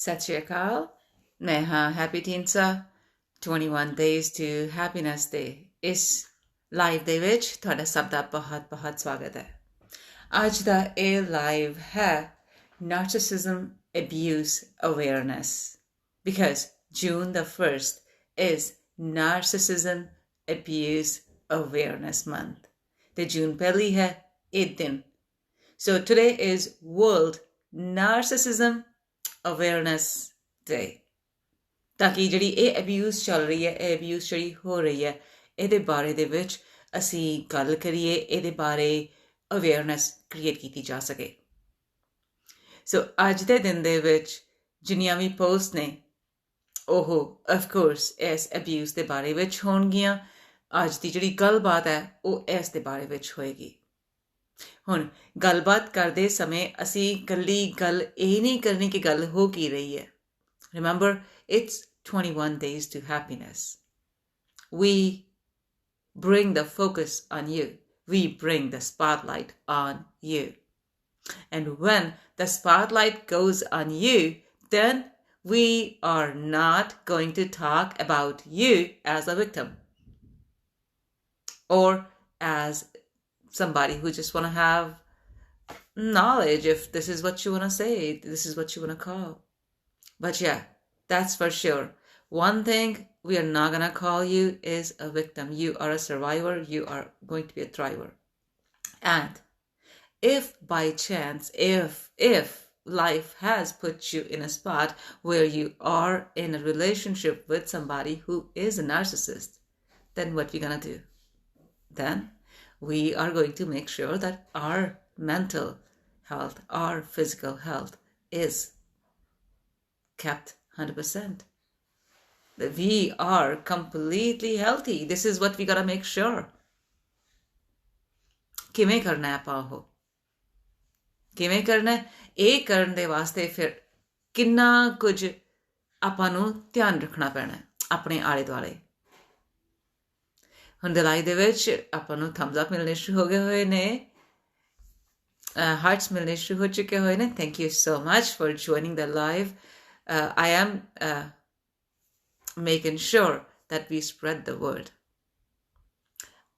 ਸਤਿ ਸ਼੍ਰੀ ਅਕਾਲ ਮੈਂ ਹਾਂ ਹੈਪੀ ਟੀਨਸਾ 21 days to happiness ਦੇ ਇਸ ਲਾਈਵ ਦੇ ਵਿੱਚ ਤੁਹਾਡਾ ਸਭ ਦਾ ਬਹੁਤ ਬਹੁਤ ਸਵਾਗਤ ਹੈ। ਅੱਜ ਦਾ ਇਹ ਲਾਈਵ ਹੈ Narcissism Abuse Awareness because June the 1st is Narcissism Abuse Awareness Month ਤੇ ਜੂਨ ਪਹਿਲੀ ਹੈ ਇਹ ਦਿਨ। So today is World Narcissism Awareness Day ਤਾਂ ਕਿ ਜਿਹੜੀ ਇਹ ਅਬਿਊਜ਼ ਚੱਲ ਰਹੀ ਹੈ, ਇਹ ਅਬਿਊਜ਼ ਜਿਹੜੀ ਹੋ ਰਹੀ ਹੈ, ਇਹਦੇ ਬਾਰੇ ਦੇ ਵਿੱਚ ਅਸੀਂ ਗੱਲ ਕਰੀਏ, ਇਹਦੇ ਬਾਰੇ ਅਵੇਅਰਨੈਸ ਕ੍ਰੀਏਟ ਕੀਤੀ ਜਾ ਸਕੇ। ਸੋ ਅੱਜ ਦੇ ਦਿਨ ਦੇ ਵਿੱਚ ਜਿੰਨੀਆਂ ਵੀ ਪੋਸਟ ਨੇ ਉਹ ਅਫਕੋਰਸ ਇਸ ਅਬਿਊਜ਼ ਦੇ ਬਾਰੇ ਵਿੱਚ ਹੋਣਗੀਆਂ। ਅੱਜ ਦੀ ਜਿਹੜੀ ਗੱਲਬਾਤ ਹੈ ਉਹ ਇਸ ਦੇ ਬਾਰੇ ਵਿੱਚ ਹੋਏਗੀ। ਹੁਣ ਗੱਲਬਾਤ ਕਰਦੇ ਸਮੇਂ ਅਸੀਂ ਇਕੱਲੀ ਗੱਲ ਇਹ ਨਹੀਂ ਕਰਨੀ ਕਿ ਗੱਲ ਹੋ ਕੀ ਰਹੀ ਹੈ। Remember, it's 21 days to happiness. We bring the focus on you. We bring the spotlight on you. And when the spotlight goes on you, then we are not going to talk about you as a victim or as somebody who just want to have knowledge if this is what you want to say, this is what you want to call. But yeah, that's for sure. One thing we are not going to call you is a victim. You are a survivor. You are going to be a thriver. And if by chance, if life has put you in a spot where you are in a relationship with somebody who is a narcissist, then what we're going to do? Then we are going to make sure that our mental health, our physical health is kept 100%. That we are completely healthy. This is what we gotta make sure. ਕਿਵੇਂ ਕਰਨਾ ਹੈ ਆਪਾਂ ਉਹ ਕਿਵੇਂ ਕਰਨਾ ਹੈ ਇਹ ਕਰਨ ਦੇ ਵਾਸਤੇ ਫਿਰ ਕਿੰਨਾ ਕੁਝ ਆਪਾਂ ਨੂੰ ਧਿਆਨ ਰੱਖਣਾ ਪੈਣਾ ਆਪਣੇ ਆਲੇ ਦੁਆਲੇ। ਹੁਣ ਦੇ ਲਾਈਵ ਦੇ ਵਿੱਚ ਆਪਾਂ ਨੂੰ ਥੰਬਸ ਅਪ ਮਿਲਣੇ ਸ਼ੁਰੂ ਹੋ ਗਏ ਹੋਏ ਨੇ, ਹਾਰਟਸ ਮਿਲਣੇ ਸ਼ੁਰੂ ਹੋ ਚੁੱਕੇ ਹੋਏ ਨੇ। Thank you so much for joining the live. I am making sure that we spread the word.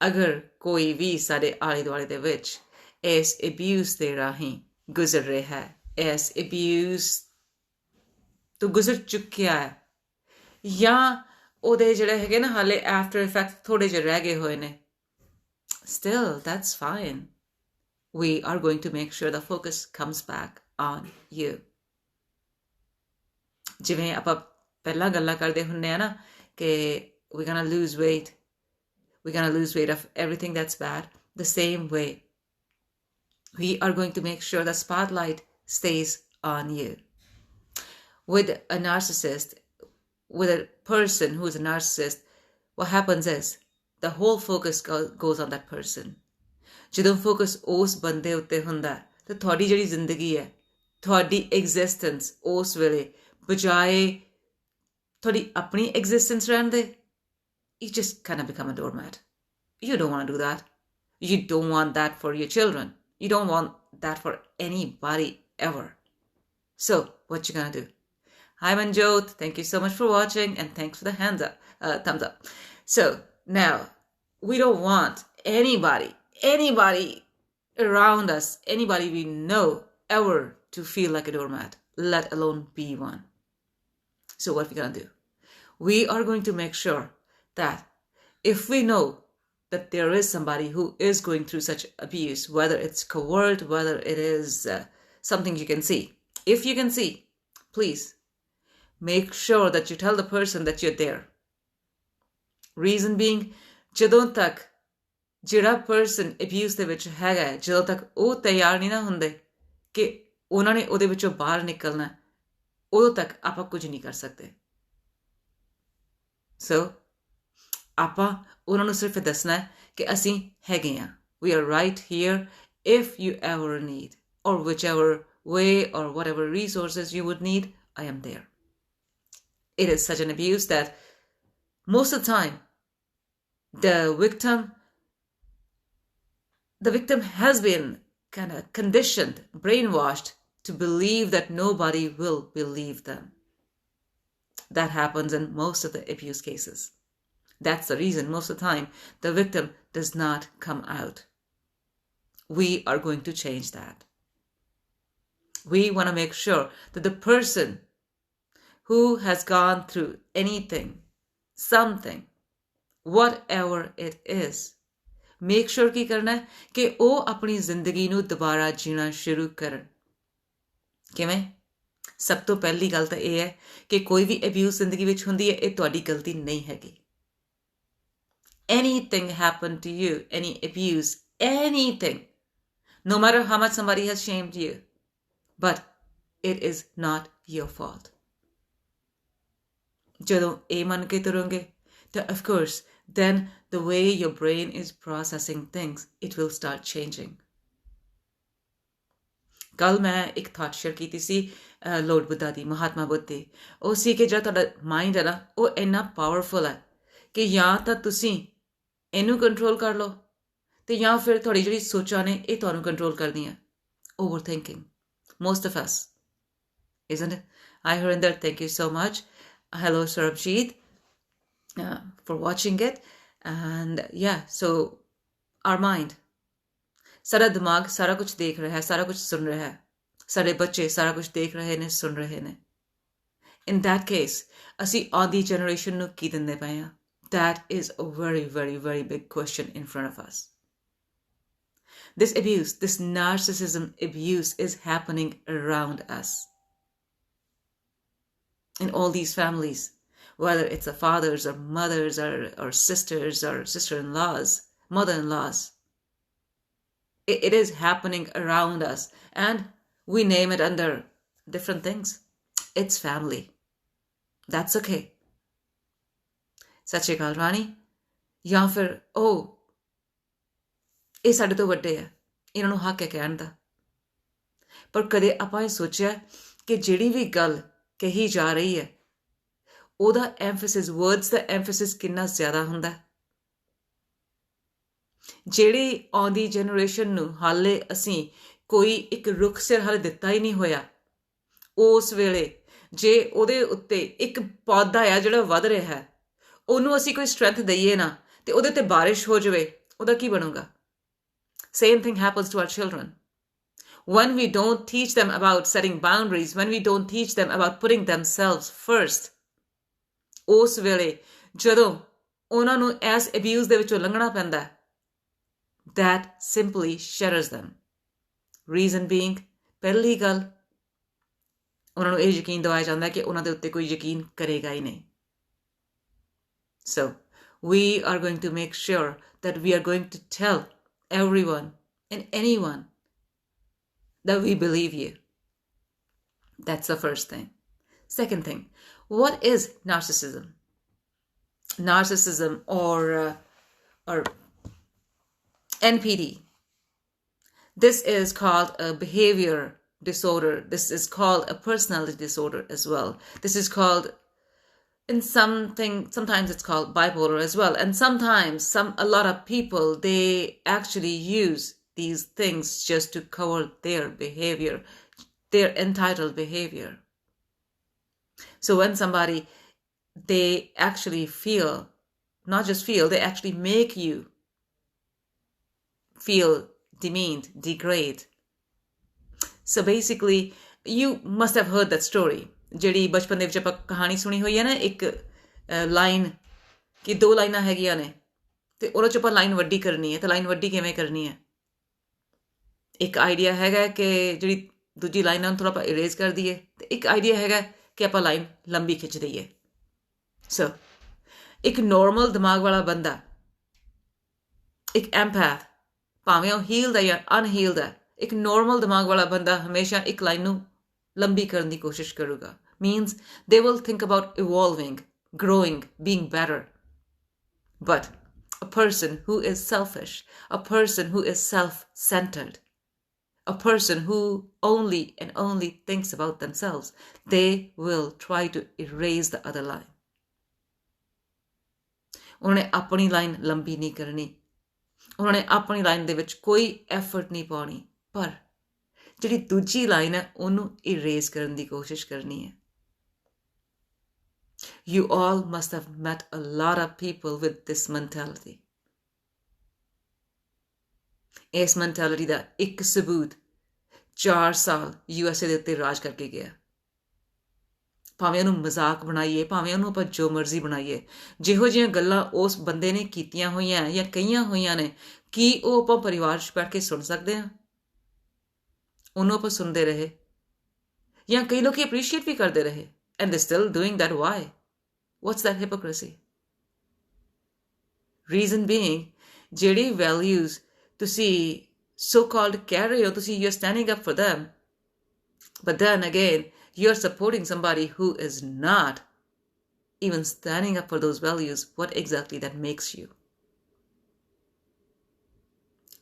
ਅਗਰ ਕੋਈ ਵੀ ਸਾਡੇ ਆਲੇ ਦੁਆਲੇ ਦੇ ਵਿੱਚ ਇਸ ਅਬਿਊਜ਼ ਦੇ ਰਾਹੀਂ ਗੁਜ਼ਰ ਰਿਹਾ ਹੈ, ਇਸ ਅਬਿਊਜ਼ ਤੋਂ ਗੁਜ਼ਰ ਚੁੱਕਿਆ ਹੈ ਜਾਂ ਉਹਦੇ ਜਿਹੜੇ ਹੈਗੇ ਨਾ ਹਾਲੇ ਆਫਟਰ ਇਫੈਕਟ ਥੋੜੇ ਜਿਹੇ ਰਹਿ ਗਏ ਹੋਏ ਨੇ, still that's fine. We are going to make sure the focus comes back on you. ਜਿਵੇਂ ਆਪਾਂ ਪਹਿਲਾਂ ਗੱਲਾਂ ਕਰਦੇ ਹੁੰਦੇ ਆ ਨਾ ਕਿ we're gonna lose weight, we're gonna lose weight of everything that's bad. The same way, we are going to make sure the spotlight stays on you. With a narcissist, with a person who is a narcissist, what happens is the whole focus goes on that person. ਜਦੋਂ focus ਉਸ ਬੰਦੇ ਉੱਤੇ ਹੁੰਦਾ ਤਾਂ ਤੁਹਾਡੀ ਜਿਹੜੀ ਜ਼ਿੰਦਗੀ ਹੈ, ਤੁਹਾਡੀ ਐਗਜ਼ਿਸਟੈਂਸ ਉਸ ਵੇਲੇ ਬਜਾਏ ਤੁਹਾਡੀ ਆਪਣੀ ਐਗਜ਼ਿਸਟੈਂਸ ਰਹਿਣ ਦੇ, you just kind of become a doormat. You don't want to do that. You don't want that for your children. You don't want that for anybody ever. So what you gonna do? Hi Manjot, thank you so much for watching and thanks for the thumbs up. So now we don't want anybody around us, anybody we know ever to feel like a doormat, let alone be one. So what are we going to do? We are going to make sure that if we know that there is somebody who is going through such abuse, whether it's covert, whether it is something you can see, if you can see, please make sure that you tell the person that you're there. Reason being, ਜਦੋਂ ਤੱਕ ਜਿਹੜਾ person abuse ਦੇ ਵਿੱਚ ਹੈਗਾ, ਜਦੋਂ ਤੱਕ ਉਹ ਤਿਆਰ ਨਹੀਂ ਨਾ ਹੁੰਦੇ ਕਿ ਉਹਨਾਂ ਨੇ ਉਹਦੇ ਵਿੱਚੋਂ ਬਾਹਰ ਨਿਕਲਣਾ, ਉਦੋਂ ਤੱਕ ਆਪਾਂ ਕੁਝ ਨਹੀਂ ਕਰ ਸਕਦੇ। ਸੋ ਆਪਾਂ ਉਹਨਾਂ ਨੂੰ ਸਿਰਫ ਦੱਸਣਾ ਹੈ ਕਿ ਅਸੀਂ ਹੈਗੇ ਹਾਂ, we are right here if you ever need, or whichever way or whatever resources you would need, I am there. It is such an abuse that most of the time the victim has been kind of conditioned, brainwashed to believe that nobody will believe them. That happens in most of the abuse cases. That's the reason most of the time the victim does not come out. We are going to change that. We want to make sure that the person who has gone through anything, something, whatever it is, make sure ਕੀ ਕਰਨਾ ਹੈ ਕਿ ਉਹ ਆਪਣੀ ਜ਼ਿੰਦਗੀ ਨੂੰ ਦੁਬਾਰਾ ਜੀਣਾ ਸ਼ੁਰੂ ਕਰਨ। ਕਿਵੇਂ? ਸਭ ਤੋਂ ਪਹਿਲੀ ਗੱਲ ਤਾਂ ਇਹ ਹੈ ਕਿ ਕੋਈ ਵੀ ਅਬਿਊਜ਼ ਜ਼ਿੰਦਗੀ ਵਿੱਚ ਹੁੰਦੀ ਹੈ, ਇਹ ਤੁਹਾਡੀ ਗਲਤੀ ਨਹੀਂ ਹੈਗੀ। Anything happened to you, any abuse, anything, no matter how much somebody has shamed you, but it is not your fault. ਜਦੋਂ ਇਹ ਮੰਨ ਕੇ ਤੁਰੋਗੇ ਤਾਂ of course then the way your brain is processing things, it will start changing. ਕੱਲ ਮੈਂ ਇੱਕ thought share ਕੀਤੀ ਸੀ lord Buddha ਦੀ, ਮਹਾਤਮਾ ਬੁੱਧ ਦੀ। ਉਹ ਸੀ ਕਿ ਜਿਹੜਾ ਤੁਹਾਡਾ ਮਾਈਂਡ ਹੈ ਨਾ, ਉਹ ਇੰਨਾ ਪਾਵਰਫੁਲ ਹੈ ਕਿ ਜਾਂ ਤਾਂ ਤੁਸੀਂ ਇਹਨੂੰ ਕੰਟਰੋਲ ਕਰ ਲਓ ਤੇ ਜਾਂ ਫਿਰ ਤੁਹਾਡੀ ਜਿਹੜੀ ਸੋਚਾਂ ਨੇ ਇਹ ਤੁਹਾਨੂੰ ਕੰਟਰੋਲ ਕਰਦੀਆਂ। Over thinking, most of us, isn't it? Hi Harinder, thank you so much. Hello Sarabjit, for watching it. And yeah, so our mind, ਸਾਡਾ ਦਿਮਾਗ ਸਾਰਾ ਕੁਝ ਦੇਖ ਰਿਹਾ ਹੈ, ਸਾਰਾ ਕੁਝ ਸੁਣ ਰਿਹਾ ਹੈ। ਸਾਡੇ ਬੱਚੇ ਸਾਰਾ ਕੁਝ ਦੇਖ ਰਹੇ ਨੇ, ਸੁਣ ਰਹੇ ਨੇ। In that case, ਅਸੀਂ ਆਉਂਦੀ ਜਨਰੇਸ਼ਨ ਨੂੰ ਕੀ ਦਿੰਦੇ ਪਏ ਹਾਂ? That is a very, very, very big question in front of us. This abuse, this narcissism abuse is happening around us. In all these families, whether it's the fathers or mothers or sisters or sister-in-laws, mother-in-laws, it is happening around us, and we name it under different things. It's family. That's okay. ਸਤਿ ਸ਼੍ਰੀ ਅਕਾਲ ਰਾਣੀ। ਜਾਂ ਫਿਰ ਇਹ ਸਾਡੇ ਤੋਂ ਵੱਡੇ ਆ, ਇਹਨਾਂ ਨੂੰ ਹੱਕ ਹੈ ਕਹਿਣ ਦਾ। ਪਰ ਕਦੇ ਆਪਾਂ ਇਹ ਸੋਚਿਆ ਕਿ ਜਿਹੜੀ ਵੀ ਗੱਲ ਕਹੀ ਜਾ ਰਹੀ ਹੈ ਉਹਦਾ ਐਮਫੈਸਿਸ, ਵਰਡਸ ਦਾ ਐਮਫੈਸਿਸ ਕਿੰਨਾ ਜ਼ਿਆਦਾ ਹੁੰਦਾ? ਜਿਹੜੀ ਆਉਂਦੀ ਜਨਰੇਸ਼ਨ ਨੂੰ ਹਾਲੇ ਅਸੀਂ ਕੋਈ ਇੱਕ ਰੁੱਖ ਸਿਰ ਹਾਲੇ ਦਿੱਤਾ ਹੀ ਨਹੀਂ ਹੋਇਆ, ਉਸ ਵੇਲੇ ਜੇ ਉਹਦੇ ਉੱਤੇ ਇੱਕ ਪੌਦਾ ਆ ਜਿਹੜਾ ਵੱਧ ਰਿਹਾ ਹੈ, ਉਹਨੂੰ ਅਸੀਂ ਕੋਈ ਸਟਰੈਂਥ ਦਈਏ ਨਾ ਤੇ ਉਹਦੇ ਤੇ ਬਾਰਿਸ਼ ਹੋ ਜਾਵੇ, ਉਹਦਾ ਕੀ ਬਣੂਗਾ? Same thing happens to our children. When we don't teach them about setting boundaries, when we don't teach them about putting themselves first, ਉਸ ਵੇਲੇ ਜਦੋਂ ਉਹਨਾਂ ਨੂੰ ਇਸ ਅਬਿਊਜ਼ ਦੇ ਵਿੱਚੋਂ ਲੰਘਣਾ ਪੈਂਦਾ, that simply shatters them. Reason being, ਪਹਿਲੀ ਗੱਲ, ਉਹਨਾਂ ਨੂੰ ਇਹ ਯਕੀਨ ਦਿਵਾਇਆ ਜਾਂਦਾ ਕਿ ਉਹਨਾਂ ਦੇ ਉੱਤੇ ਕੋਈ ਯਕੀਨ ਕਰੇਗਾ ਹੀ ਨਹੀਂ। So we are going to make sure that we are going to tell everyone and anyone that we believe you. That's the first thing. Second thing, what is narcissism? Narcissism or NPD. This is called a behavior disorder. This is called a personality disorder as well. This is called sometimes it's called bipolar as well. And sometimes a lot of people, they actually use these things just to cover their behavior, their entitled behavior. So when somebody, they actually feel, not just feel, they actually make you feel demeaned, degrade. So basically, you must have heard that story. ਜਿਹੜੀ ਬਚਪਨ ਦੇ ਵਿੱਚ ਆਪਾਂ ਕਹਾਣੀ ਸੁਣੀ ਹੋਈ ਹੈ ਨਾ, ਇੱਕ ਲਾਈਨ ਕਿ ਦੋ ਲਾਈਨਾਂ ਹੈਗੀਆਂ ਨੇ ਤੇ ਉਹਨਾਂ 'ਚ ਆਪਾਂ ਲਾਈਨ ਵੱਡੀ ਕਰਨੀ ਹੈ। ਤੇ ਲਾਈਨ ਵੱਡੀ ਕਿਵੇਂ ਕਰਨੀ ਹੈ? ਇੱਕ ਆਈਡੀਆ ਹੈਗਾ ਕਿ ਜਿਹੜੀ ਦੂਜੀ ਲਾਈਨ ਹੈ ਉਹਨੂੰ ਥੋੜ੍ਹਾ ਆਪਾਂ ਇਰੇਜ਼ ਕਰ ਦਈਏ, ਤੇ ਇੱਕ ਆਈਡੀਆ ਹੈਗਾ ਕਿ ਆਪਾਂ ਲਾਈਨ ਲੰਬੀ ਖਿੱਚ ਦਈਏ। ਸੋ ਇੱਕ ਨੋਰਮਲ ਦਿਮਾਗ ਵਾਲਾ ਬੰਦਾ, ਇੱਕ ਐਮਪੈਥ, ਭਾਵੇਂ ਉਹ ਹੀਲਡ ਹੈ ਜਾਂ ਅਨਹੀਲਡ ਹੈ, ਇੱਕ ਨੋਰਮਲ ਦਿਮਾਗ ਵਾਲਾ ਬੰਦਾ ਹਮੇਸ਼ਾ ਇੱਕ ਲਾਈਨ ਨੂੰ ਲੰਬੀ ਕਰਨ ਦੀ ਕੋਸ਼ਿਸ਼ ਕਰੂਗਾ। Means they will think about evolving, growing, being better. But a person who is selfish, a person who is self-centered, a person who only and only thinks about themselves, they will try to erase the other line. ਉਹਨੇ ਆਪਣੀ line ਲੰਬੀ ਨਹੀਂ ਕਰਨੀ, ਉਹਨੇ ਆਪਣੀ line ਦੇ ਵਿੱਚ ਕੋਈ ਐਫਰਟ ਨਹੀਂ ਪਾਉਣੀ, ਪਰ ਜਿਹੜੀ ਦੂਜੀ ਲਾਈਨ ਹੈ ਉਹਨੂੰ ਇਰੇਜ਼ ਕਰਨ ਦੀ ਕੋਸ਼ਿਸ਼ ਕਰਨੀ ਹੈ। You all must have met a lot of people with this mentality. ਇਸ mentality ਦਾ ਇੱਕ ਸਬੂਤ 4 ਸਾਲ USA ਦੇ ਉੱਤੇ ਰਾਜ ਕਰਕੇ ਗਿਆ। ਭਾਵੇਂ ਉਹਨੂੰ ਮਜ਼ਾਕ ਬਣਾਈਏ, ਭਾਵੇਂ ਉਹਨੂੰ ਆਪਾਂ ਜੋ ਮਰਜ਼ੀ ਬਣਾਈਏ, ਜਿਹੋ ਜਿਹੀਆਂ ਗੱਲਾਂ ਉਸ ਬੰਦੇ ਨੇ ਕੀਤੀਆਂ ਹੋਈਆਂ ਜਾਂ ਕਹੀਆਂ ਹੋਈਆਂ ਨੇ, ਕੀ ਉਹ ਆਪਾਂ ਪਰਿਵਾਰ 'ਚ ਬੈਠ ਕੇ ਸੁਣ ਸਕਦੇ ਹਾਂ? ਉਹਨੂੰ ਆਪਾਂ ਸੁਣਦੇ ਰਹੇ, ਜਾਂ ਕਈ ਲੋਕ ਅਪਰੀਸ਼ੀਏਟ ਵੀ ਕਰਦੇ ਰਹੇ, and they're still doing that. Why? What's that hypocrisy? Reason being, ਜਿਹੜੀ values ਤੁਸੀਂ so-called ਕਹਿ ਰਹੇ ਹੋ, ਤੁਸੀਂ you're standing up for them, but then again you're supporting somebody who is not even standing up for those values. What exactly that makes you?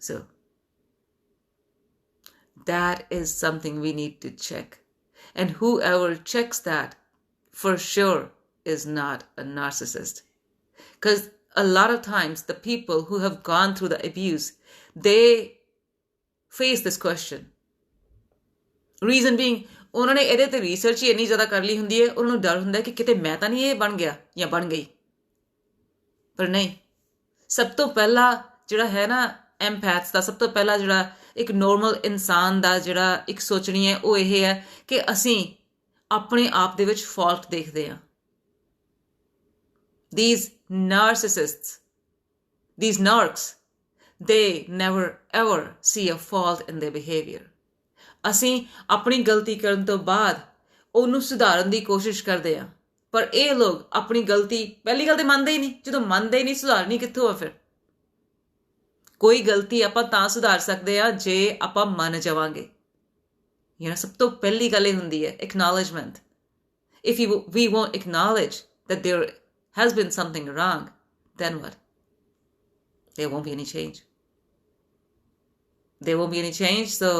So that is something we need to check, and whoever checks that for sure is not a narcissist. Because a lot of times the people who have gone through the abuse, they face this question. Reason being, ਉਹਨਾਂ ਨੇ ਇਹਦੇ ਤੇ research ਹੀ ਇੰਨੀ ਜ਼ਿਆਦਾ ਕਰ ਲਈ ਹੁੰਦੀ ਹੈ, ਉਹਨਾਂ ਨੂੰ ਡਰ ਹੁੰਦਾ ਕਿ ਕਿਤੇ ਮੈਂ ਤਾਂ ਨਹੀਂ ਇਹ ਬਣ ਗਿਆ ਜਾਂ ਬਣ ਗਈ। ਪਰ ਨਹੀਂ, ਸਭ ਤੋਂ ਪਹਿਲਾਂ ਜਿਹੜਾ ਹੈ ਨਾ ਐਮਪੈਥਸ ਦਾ, ਸਭ ਤੋਂ ਪਹਿਲਾਂ ਜਿਹੜਾ ਇੱਕ ਨੋਰਮਲ ਇਨਸਾਨ ਦਾ ਜਿਹੜਾ ਇੱਕ ਸੋਚਣੀ ਹੈ, ਉਹ ਇਹ ਹੈ ਕਿ ਅਸੀਂ ਆਪਣੇ ਆਪ ਦੇ ਵਿੱਚ ਫਾਲਟ ਦੇਖਦੇ ਹਾਂ। These narcissists, these narcs, they never ever see a fault in their behavior. ਅਸੀਂ ਆਪਣੀ ਗਲਤੀ ਕਰਨ ਤੋਂ ਬਾਅਦ ਉਹਨੂੰ ਸੁਧਾਰਨ ਦੀ ਕੋਸ਼ਿਸ਼ ਕਰਦੇ ਹਾਂ, ਪਰ ਇਹ ਲੋਕ ਆਪਣੀ ਗਲਤੀ ਪਹਿਲੀ ਗੱਲ ਤੇ ਮੰਨਦੇ ਹੀ ਨਹੀਂ। ਜਦੋਂ ਮੰਨਦੇ ਹੀ ਨਹੀਂ, ਸੁਧਾਰਨੀ ਕਿੱਥੋਂ ਆ ਫਿਰ? ਕੋਈ ਗਲਤੀ ਆਪਾਂ ਤਾਂ ਸੁਧਾਰ ਸਕਦੇ ਹਾਂ ਜੇ ਆਪਾਂ ਮੰਨ ਜਾਵਾਂਗੇ। ਸਭ ਤੋਂ ਪਹਿਲੀ ਗੱਲ ਇਹ ਹੁੰਦੀ ਹੈ acknowledgement. If we won't acknowledge that there has been something wrong, then what? There won't be any change. There won't be any change, so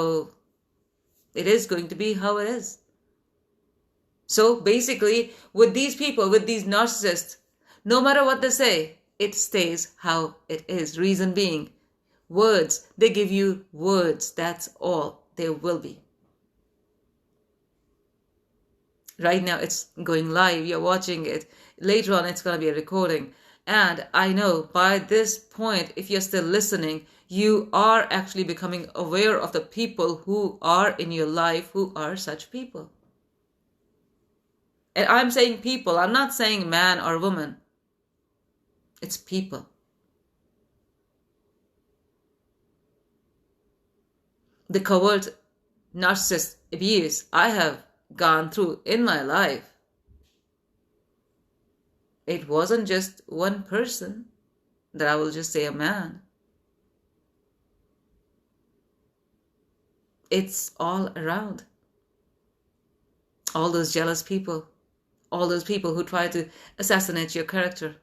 it is going to be how it is. So basically, with these people, with these narcissists, no matter what they say, it stays how it is. Reason being, words, they give you words. That's all there will be. Right now, it's going live. You're watching it. Later on, it's going to be a recording. And I know by this point, if you're still listening, you are actually becoming aware of the people who are in your life who are such people. And I'm saying people. I'm not saying man or woman. It's people. The covert narcissist abuse I have gone through in my life, it wasn't just one person, that I will just say a man. It's all around. All those jealous people, all those people who try to assassinate your character.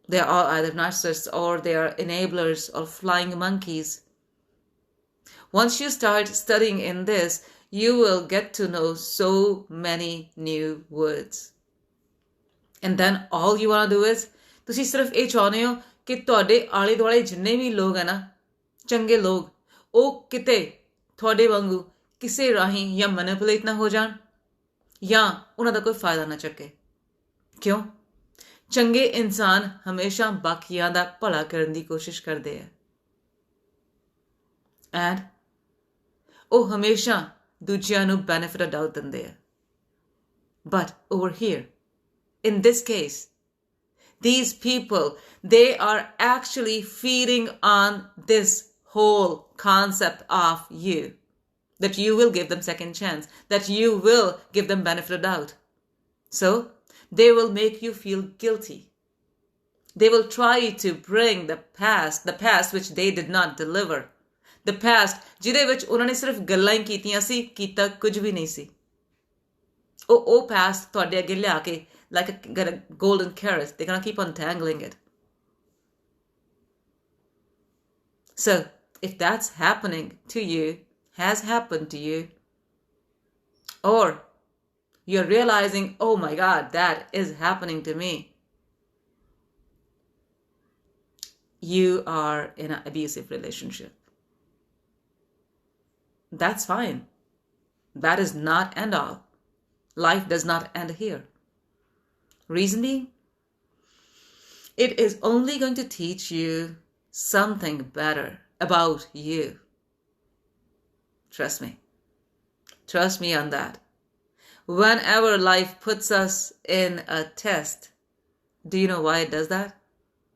They are all either narcissists or they are enablers or flying monkeys. Once you start studying in this, you will get to know so many new words. And then all you want to do is, ਤੁਸੀਂ ਸਿਰਫ ਇਹ ਚਾਹੁੰਦੇ ਹੋ ਕਿ ਤੁਹਾਡੇ ਆਲੇ ਦੁਆਲੇ ਜਿੰਨੇ ਵੀ ਲੋਕ ਹੈ ਨਾ, ਚੰਗੇ ਲੋਕ, ਉਹ ਕਿਤੇ ਤੁਹਾਡੇ ਵਾਂਗੂ ਕਿਸੇ ਰਾਹੀਂ ਜਾਂ ਮੈਨੀਪੂਲੇਟ ਨਾ ਹੋ ਜਾਣ ਜਾਂ ਉਹਨਾਂ ਦਾ ਕੋਈ ਫਾਇਦਾ ਨਾ ਚੱਕੇ। ਕਿਉਂ? ਚੰਗੇ ਇਨਸਾਨ ਹਮੇਸ਼ਾ ਬਾਕੀਆਂ ਦਾ ਭਲਾ ਕਰਨ ਦੀ ਕੋਸ਼ਿਸ਼ ਕਰਦੇ ਆ, ਐਂਡ ਉਹ ਹਮੇਸ਼ਾ ਦੂਜਿਆਂ ਨੂੰ ਬੈਨੀਫਿਟ ਆਫ ਡਾਊਟ ਦਿੰਦੇ ਆ। But over here, in this case, these people, they are actually feeding on this whole concept of you, that you will give them second chance, that you will give them benefit of doubt. So they will make you feel guilty. They will try to bring the past which they did not deliver, the past ਜਿਹਦੇ ਵਿੱਚ ਉਹਨਾਂ ਨੇ ਸਿਰਫ ਗੱਲਾਂ ਹੀ ਕੀਤੀਆਂ ਸੀ, ਕੀਤਾ ਕੁਝ ਵੀ ਨਹੀਂ ਸੀ। ਉਹ past ਤੁਹਾਡੇ ਅੱਗੇ ਲਿਆ ਕੇ like a golden carrot, they're going to keep untangling it. So if that's happening to you, has happened to you, or you're realizing, oh my God, that is happening to me, you are in an abusive relationship. That's fine. That is not end all. Life does not end here. Reason being, it is only going to teach you something better about you. Trust me. Trust me on that. Whenever life puts us in a test, do you know why it does that?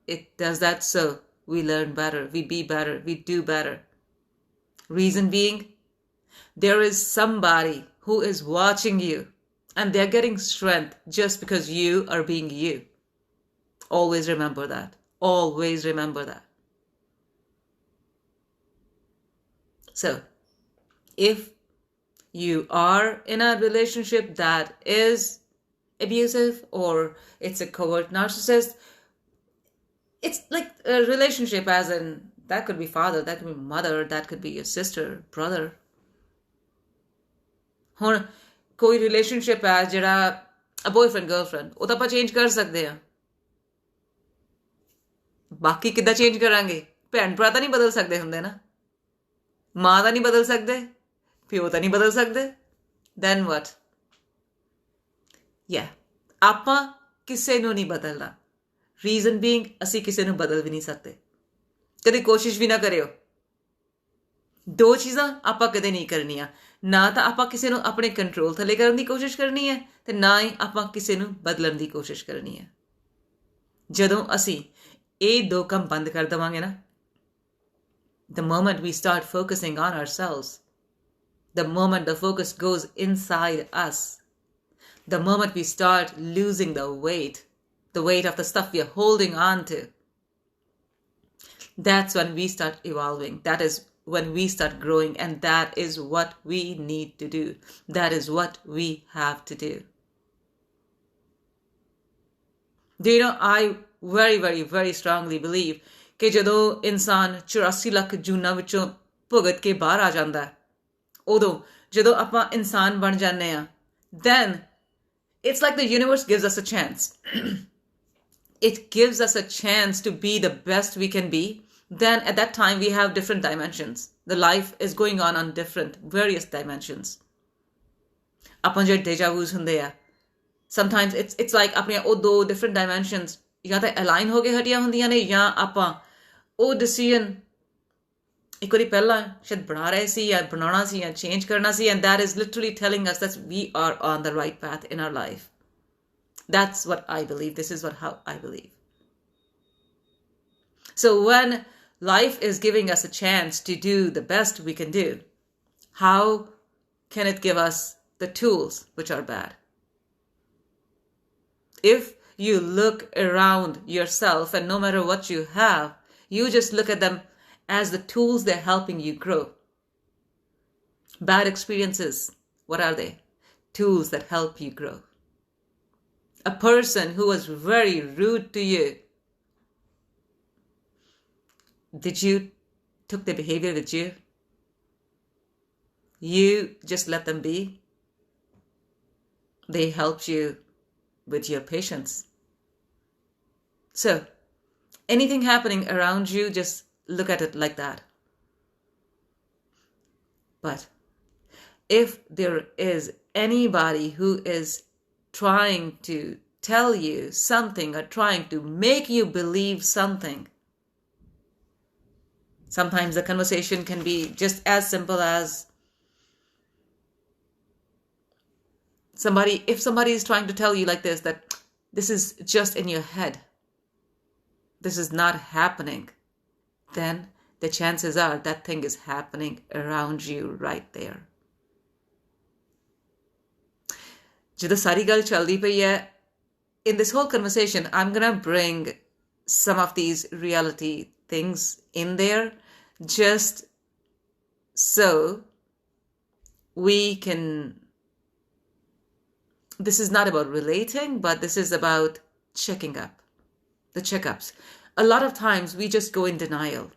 It does that so we learn better, we be better, we do better. Reason being, there is somebody who is watching you and they're getting strength just because you are being you. Always remember that. Always remember that. So, if you are in a relationship that is abusive or it's a covert narcissist, it's like a relationship as in, that could be father, that could be mother, that could be your sister, brother. ਹੁਣ ਕੋਈ relationship ਹੈ ਜਿਹੜਾ ਬॉयफ्रेंड girlfriend, ਉਹ ਤਾਂ ਆਪਾਂ change ਕਰ ਸਕਦੇ ਹਾਂ। ਬਾਕੀ ਕਿੱਦਾਂ ਚੇਂਜ ਕਰਾਂਗੇ? ਭੈਣ ਭਰਾ ਤਾਂ ਨਹੀਂ ਬਦਲ ਸਕਦੇ ਹੁੰਦੇ ਨਾ, ਮਾਂ ਤਾਂ ਨਹੀਂ ਬਦਲ ਸਕਦੇ, ਪਿਓ ਤਾਂ ਨਹੀਂ ਬਦਲ ਸਕਦੇ। then what? ਆਪਾਂ ਕਿਸੇ ਨੂੰ ਨਹੀਂ ਬਦਲਣਾ। ਰੀਜ਼ਨ ਬੀਇੰਗ, ਅਸੀਂ ਕਿਸੇ ਨੂੰ ਬਦਲ ਵੀ ਨਹੀਂ ਸਕਦੇ। ਕਦੇ ਕੋਸ਼ਿਸ਼ ਵੀ ਨਾ ਕਰਿਓ। ਦੋ ਚੀਜ਼ਾਂ ਆਪਾਂ ਕਦੇ ਨਹੀਂ ਕਰਨੀਆਂ, ਨਾ ਤਾਂ ਆਪਾਂ ਕਿਸੇ ਨੂੰ ਆਪਣੇ ਕੰਟਰੋਲ ਥੱਲੇ ਕਰਨ ਦੀ ਕੋਸ਼ਿਸ਼ ਕਰਨੀ ਹੈ ਤੇ ਨਾ ਹੀ ਆਪਾਂ ਕਿਸੇ ਨੂੰ ਬਦਲਣ ਦੀ ਕੋਸ਼ਿਸ਼ ਕਰਨੀ ਹੈ। ਜਦੋਂ ਅਸੀਂ ਇਹ ਦੋ ਕੰਮ ਬੰਦ ਕਰ ਦੇਵਾਂਗੇ ਨਾ, the moment we start focusing on ourselves, the moment the focus goes inside us, the moment we start losing the weight of the stuff we are holding on to, that's when we start evolving. That is when we start growing, and that is what we need to do. That is what we have to do. Do you know, I very, very, very strongly believe ਕਿ ਜਦੋਂ ਇਨਸਾਨ 84 ਲੱਖ ਜੂਨਾਂ ਵਿੱਚੋਂ ਭੁਗਤ ਕੇ ਬਾਹਰ ਆ ਜਾਂਦਾ, ਉਦੋਂ ਜਦੋਂ ਆਪਾਂ ਇਨਸਾਨ ਬਣ ਜਾਂਦੇ ਆ, then it's like the universe gives us a chance. It gives us a chance to be the best we can be. Then at that time we have different dimensions. The life is going on different, various dimensions. ਆਪਾਂ ਜਿਹੜੇ deja vus ਹੁੰਦੇ ਆ, sometimes it's like ਆਪਣੀਆਂ ਉਹ ਦੋ different dimensions ਜਾਂ ਤਾਂ align ਹੋ ਕੇ ਹਟੀਆਂ ਹੁੰਦੀਆਂ ਨੇ, ਜਾਂ ਆਪਾਂ ਉਹ decision ਇੱਕ ਵਾਰੀ ਪਹਿਲਾਂ ਸ਼ਾਇਦ ਬਣਾ ਰਹੇ ਸੀ ਜਾਂ ਬਣਾਉਣਾ ਸੀ ਜਾਂ change ਕਰਨਾ ਸੀ, and that is literally telling us that we are on the right path in our life. That's what I believe. This is how I believe. So when life is giving us a chance to do the best we can do, how can it give us the tools which are bad? If you look around yourself and no matter what you have, you just look at them as the tools they're helping you grow. Bad experiences, what are they? Tools that help you grow. A person who was very rude to you, did you took their behavior with you? You just let them be? They helped you with your patience. So, anything happening around you, just look at it like that. But if there is anybody who is trying to tell you something or trying to make you believe something, sometimes the conversation can be just as simple as if somebody is trying to tell you like this, that this is just in your head, this is not happening, then the chances are that thing is happening around you right there. ਜਦੋਂ ਸਾਰੀ ਗੱਲ ਚੱਲਦੀ ਪਈ ਹੈ, in this whole conversation, I'm going to bring some of these reality things in there just so we can, this is not about relating, but this is about checking up, the checkups. A lot of times we just go in denial.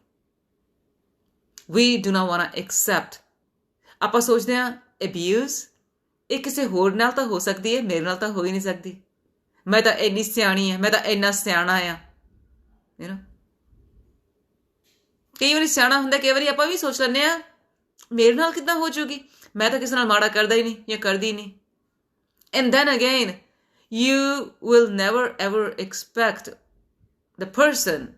We do not want to accept. ਆਪਾਂ ਸੋਚਦੇ ਹਾਂ abuse ਇਹ ਕਿਸੇ ਹੋਰ ਨਾਲ ਤਾਂ ਹੋ ਸਕਦੀ ਹੈ, ਮੇਰੇ ਨਾਲ ਤਾਂ ਹੋ ਹੀ ਨਹੀਂ ਸਕਦੀ, ਮੈਂ ਤਾਂ ਇੰਨੀ ਸਿਆਣੀ ਹਾਂ, ਮੈਂ ਤਾਂ ਇੰਨਾ ਸਿਆਣਾ ਆ, you know. ਕਈ ਵਾਰੀ ਸਿਆਣਾ ਹੁੰਦਾ, ਕਈ ਵਾਰੀ ਆਪਾਂ ਵੀ ਸੋਚ ਲੈਂਦੇ ਹਾਂ ਮੇਰੇ ਨਾਲ ਕਿੱਦਾਂ ਹੋ ਜਾਊਗੀ, ਮੈਂ ਤਾਂ ਕਿਸੇ ਨਾਲ ਮਾੜਾ ਕਰਦਾ ਹੀ ਨਹੀਂ ਜਾਂ ਕਰਦੀ ਨਹੀਂ। And then again, You will never ever expect the person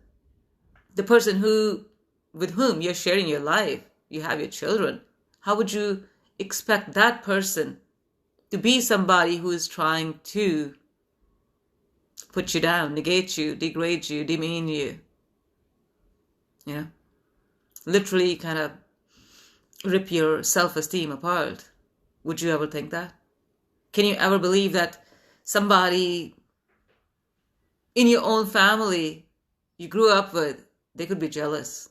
with whom you're sharing your life, you have your children, how would you expect that person to be somebody who is trying to put you down, negate you, degrade you, demean you? You know, literally kind of rip your self-esteem apart. Would you ever think that? Can you ever believe that somebody in your own family you grew up with, they could be jealous?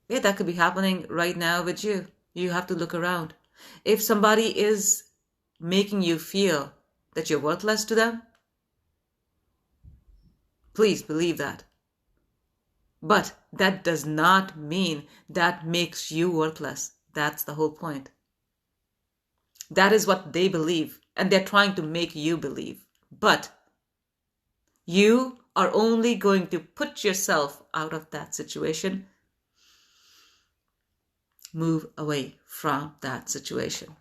Yeah, that could be happening right now with you. You have to look around. If somebody is making you feel that you're worthless to them, please believe that. But that does not mean that makes you worthless. That's the whole point. That is what they believe, and they're trying to make you believe. But you are only going to put yourself out of that situation. Move away from that situation.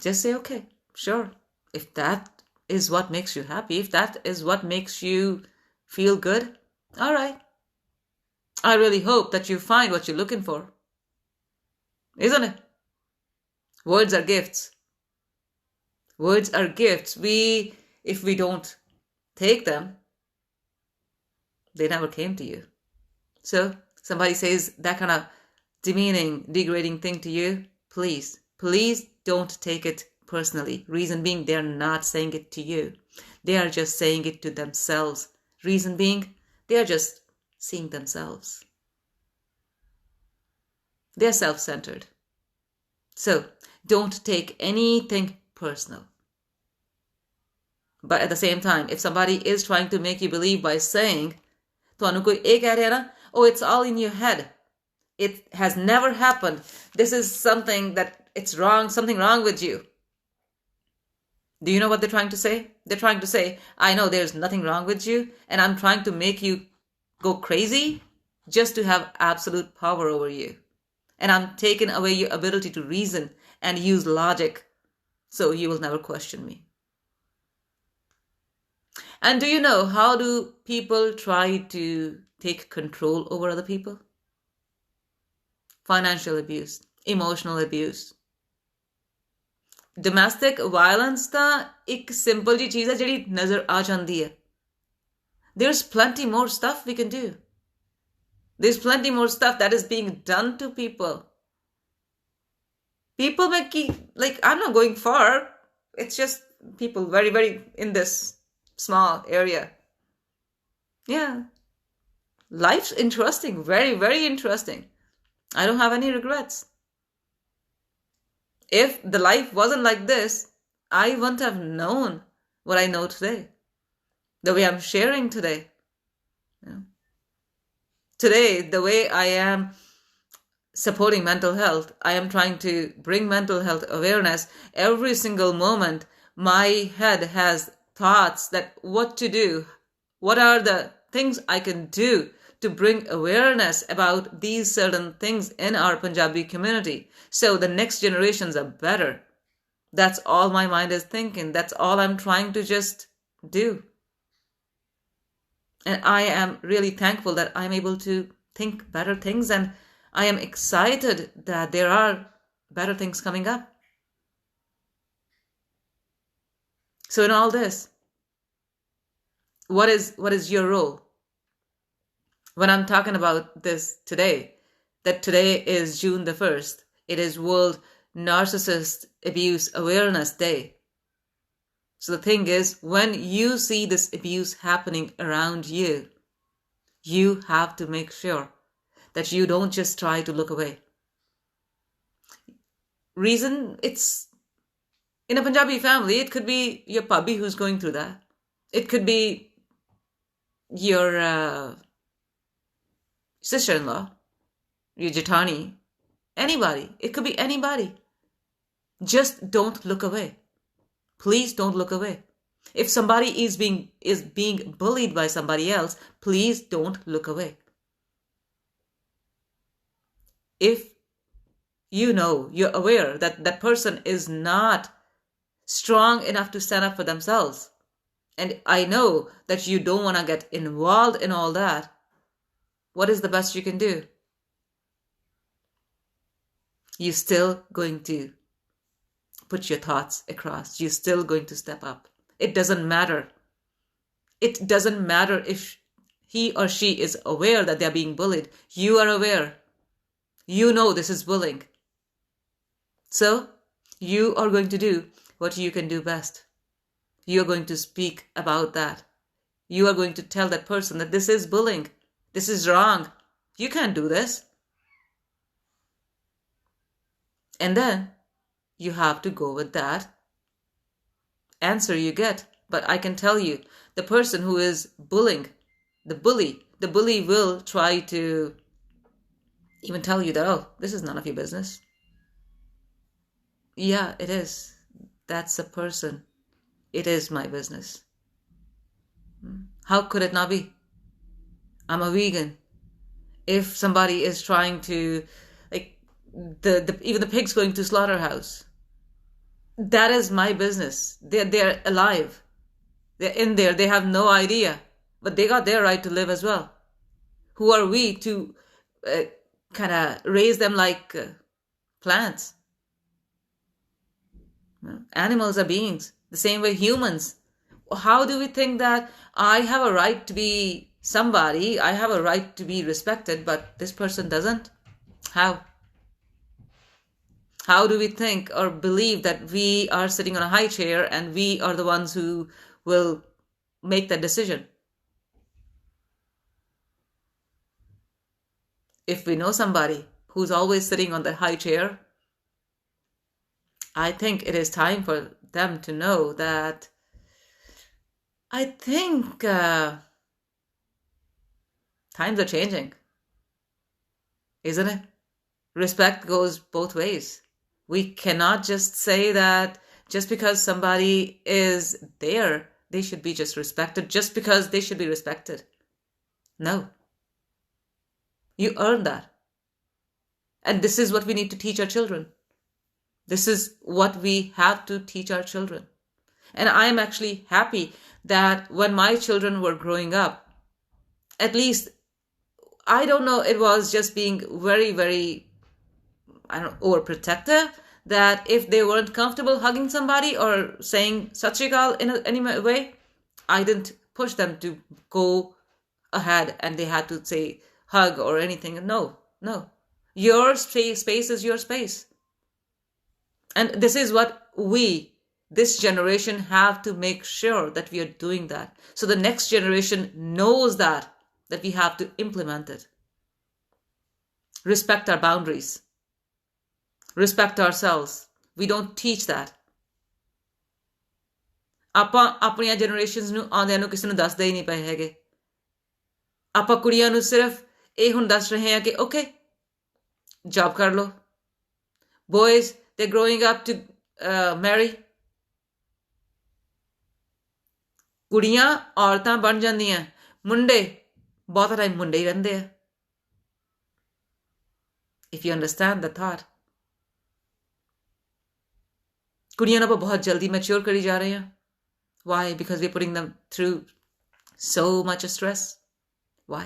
Just say, okay, sure. If that is what makes you happy, if that is what makes you feel good, all right. I really hope that you find what you're looking for. Isn't it? Words are gifts. Words are gifts. If we don't take them, they never came to you. So somebody says that kind of demeaning, degrading thing to you, please don't take it personally. Reason being, they're not saying it to you. They are just saying it to themselves. Reason being, they are just seeing themselves. They're self-centered. So don't take anything personal. But at the same time, if somebody is trying to make you believe by saying, ਤੁਹਾਨੂੰ ਕੋਈ ਇਹ ਕਹਿ ਰਿਹਾ ਨਾ, oh, it's all in your head. It has never happened. This is something that it's wrong, something wrong with you. Do you know what they're trying to say? They're trying to say, I know there's nothing wrong with you, and I'm trying to make you go crazy just to have absolute power over you. And I'm taking away your ability to reason and use logic, so you will never question me. And do you know how do people try to take control over other people? Financial abuse, emotional abuse. Domestic violence ਤਾਂ ਇੱਕ simple ਜੀ ਚੀਜ਼ ਹੈ ਜਿਹੜੀ ਨਜ਼ਰ ਆ ਜਾਂਦੀ ਹੈ. There's plenty more stuff we can do. There's plenty more stuff that is being done to people. People may keep, like, I'm not going far. It's just people very, very in this small area. Yeah. Life's interesting. Very, very interesting. I don't have any regrets. If the life wasn't like this, I wouldn't have known what I know today. The way I'm sharing today. Yeah. Today, the way I am supporting mental health, I am trying to bring mental health awareness. Every single moment, my head has thoughts that what to do. What are the things I can do to bring awareness about these certain things in our Punjabi community so the next generations are better. That's all my mind is thinking. That's all I'm trying to just do. And I am really thankful that I'm able to think better things, and I am excited that there are better things coming up. So in all this, what is your role? When I'm talking about this today, that today is June the 1st, it is World Narcissist Abuse Awareness Day. So the thing is, when you see this abuse happening around you, you have to make sure that you don't just try to look away. Reason, it's in a Punjabi family, it could be your pubby who's going through that. It could be your sister-in-law, your jatani, anybody. It could be anybody. Just don't look away. Please don't look away. If somebody is being bullied by somebody else, please don't look away. If You know, you're aware that that person is not strong enough to stand up for themselves. And I know that you don't want to get involved in all that. What is the best you can do? You're still going to put your thoughts across. You're still going to step up. It doesn't matter. It doesn't matter if he or she is aware that they're being bullied. You are aware. You know this is bullying. So you are going to do what you can do best. You are going to speak about that. You are going to tell that person that this is bullying. This is wrong. You can't do this. And then you have to go with that answer you get. But I can tell you, the person who is bullying, the bully will try to even tell you that, oh, this is none of your business. Yeah, it is. That's a person. It is my business. How could it not be? I'm a vegan. If somebody is trying to, like, even the pigs going to slaughterhouse, that is my business. They're alive. They're in there. They have no idea, but they got their right to live as well. Who are we to kind of raise them like plants? Animals are beings, the same way humans. How do we think that I have a right to be somebody, I have a right to be respected, but this person doesn't? How? How do we think or believe that we are sitting on a high chair and we are the ones who will make that decision? If we know somebody who's always sitting on the high chair, I think it is time for them to know that I think times are changing, isn't it? Respect goes both ways. We cannot just say that just because somebody is there, they should be just respected, just because they should be respected. No. You earn that. And this is what we need to teach our children. This is what we have to teach our children. And I am actually happy that when my children were growing up, at least, I don't know, it was just being very, very, overprotective, that if they weren't comfortable hugging somebody or saying Sat Shri Akal in any way, I didn't push them to go ahead and they had to say hug or anything. No. Your space is your space. And this is what this generation, have to make sure that we are doing that. So the next generation knows that we have to implement it. Respect our boundaries. Respect ourselves. We don't teach that. ਆਪਾਂ ਆਪਣੀਆਂ generations ਨੂੰ ਆਉਂਦਿਆਂ ਨੂੰ ਕਿਸੇ ਨੂੰ ਦੱਸਦੇ ਹੀ ਨਹੀਂ ਪਏ ਹੈਗੇ. ਆਪਾਂ ਕੁੜੀਆਂ ਨੂੰ ਸਿਰਫ ਇਹ ਹੁਣ ਦੱਸ ਰਹੇ ਹਾਂ ਕਿ ਓਕੇ ਜੌਬ ਕਰ ਲਓ. Boys, they're growing up to marry. ਕੁੜੀਆਂ ਔਰਤਾਂ ਬਣ ਜਾਂਦੀਆਂ. ਮੁੰਡੇ ਬਹੁਤ ਟਾਈਮ ਮੁੰਡੇ ਹੀ ਰਹਿੰਦੇ ਆ. If you understand the thought. ਕੁੜੀਆਂ ਨੂੰ ਆਪਾਂ ਬਹੁਤ ਜਲਦੀ ਮੈਚੁਰ ਕਰੀ ਜਾ ਰਹੇ ਹਾਂ. Why? Because we're putting them through so much stress. Why?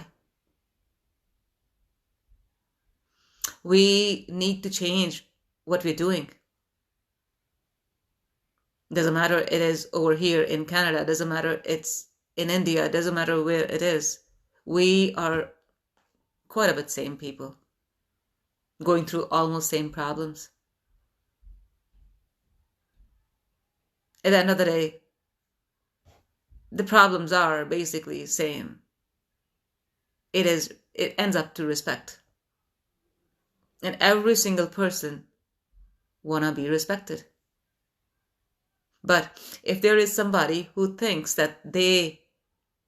We need to change what we're doing. Doesn't matter it is over here in Canada, doesn't matter it's in India, doesn't matter where it is. We are quite a bit same people, going through almost same problems. At the end of the day, the problems are basically same. It ends up to respect. And every single person wanna be respected. But if there is somebody who thinks that they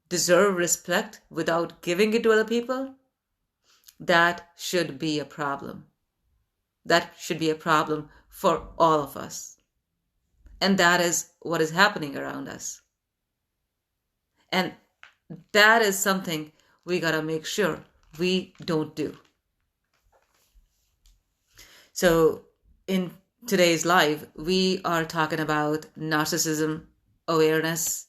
deserve respect without giving it to other people, that should be a problem. That should be a problem for all of us. And that is what is happening around us. And that is something we gotta make sure we don't do. So in today's live, we are talking about Narcissism Awareness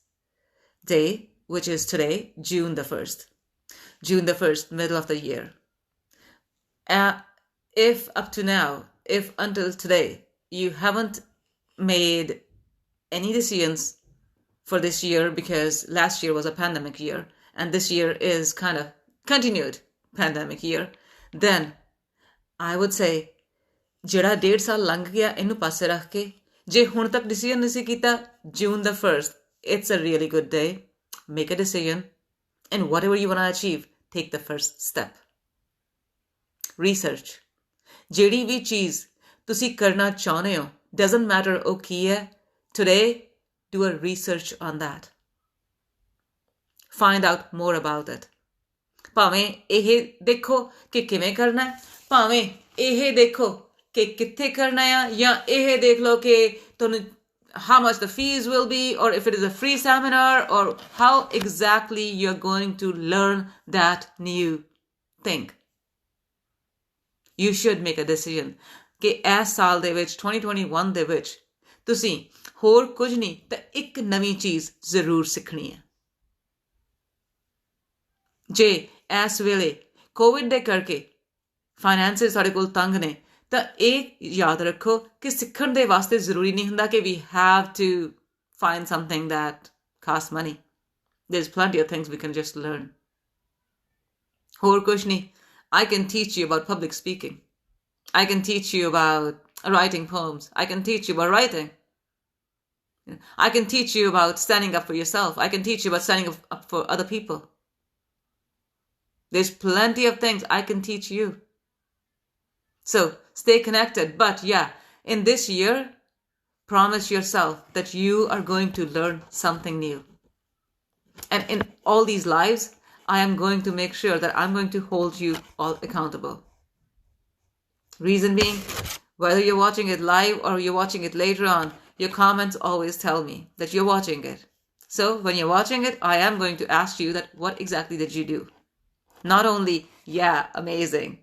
Day, which is today, June the 1st. June the 1st, middle of the year. If up to now, if until today, you haven't made any decisions for this year, because last year was a pandemic year and this year is kind of continued pandemic year, then I would say ਜਿਹੜਾ 1.5 ਸਾਲ ਲੰਘ ਗਿਆ ਇਹਨੂੰ ਪਾਸੇ ਰੱਖ ਕੇ ਜੇ ਹੁਣ ਤੱਕ ਡਿਸੀਜਨ ਨਹੀਂ ਸੀ ਕੀਤਾ, June the 1st, it's a really good day. Make a decision, and whatever you want to achieve, take the first step. Research. ਜਿਹੜੀ ਵੀ ਚੀਜ਼ ਤੁਸੀਂ ਕਰਨਾ ਚਾਹੁੰਦੇ ਹੋ, doesn't matter ਉਹ ਕੀ ਹੈ, today do a research on that. Find out more about it. ਭਾਵੇਂ ਇਹ ਦੇਖੋ ਕਿ ਕਿਵੇਂ ਕਰਨਾ ਹੈ, ਭਾਵੇਂ ਇਹ ਦੇਖੋ ਕਿ ਕਿੱਥੇ ਕਰਨਾ ਹੈ, ਜਾਂ ਇਹ ਦੇਖ ਲਓ ਕਿ ਤੁਹਾਨੂੰ how much the fees will be, or if it is a free seminar, or how exactly you're going to learn that new thing. You should make a decision ਕਿ ਇਸ ਸਾਲ ਦੇ ਵਿੱਚ 2021 ਦੇ ਵਿੱਚ ਤੁਸੀਂ ਹੋਰ ਕੁਝ ਨਹੀਂ ਤਾਂ ਇੱਕ ਨਵੀਂ ਚੀਜ਼ ਜ਼ਰੂਰ ਸਿੱਖਣੀ ਹੈ. ਜੇ ਇਸ ਵੇਲੇ ਕੋਵਿਡ ਦੇ ਕਰਕੇ ਫਾਈਨੈਂਸਿਸ ਸਾਡੇ ਕੋਲ ਤੰਗ ਨੇ, ਤਾਂ ਇਹ ਯਾਦ ਰੱਖੋ ਕਿ ਸਿੱਖਣ ਦੇ ਵਾਸਤੇ ਜ਼ਰੂਰੀ ਨਹੀਂ ਹੁੰਦਾ ਕਿ we have to find something that costs money. There's plenty of things we can just learn. ਹੋਰ ਕੁਝ ਨਹੀਂ. I can teach you about public speaking. I can teach you about writing poems. I can teach you about writing. I can teach you about standing up for yourself. I can teach you about standing up for other people. There's plenty of things I can teach you. So stay connected. But yeah, in this year, promise yourself that you are going to learn something new. And in all these lives, I am going to make sure that I'm going to hold you all accountable. Reason being, whether you're watching it live or you're watching it later on, your comments always tell me that you're watching it. So when you're watching it, I am going to ask you that what exactly did you do? Not only, yeah, amazing.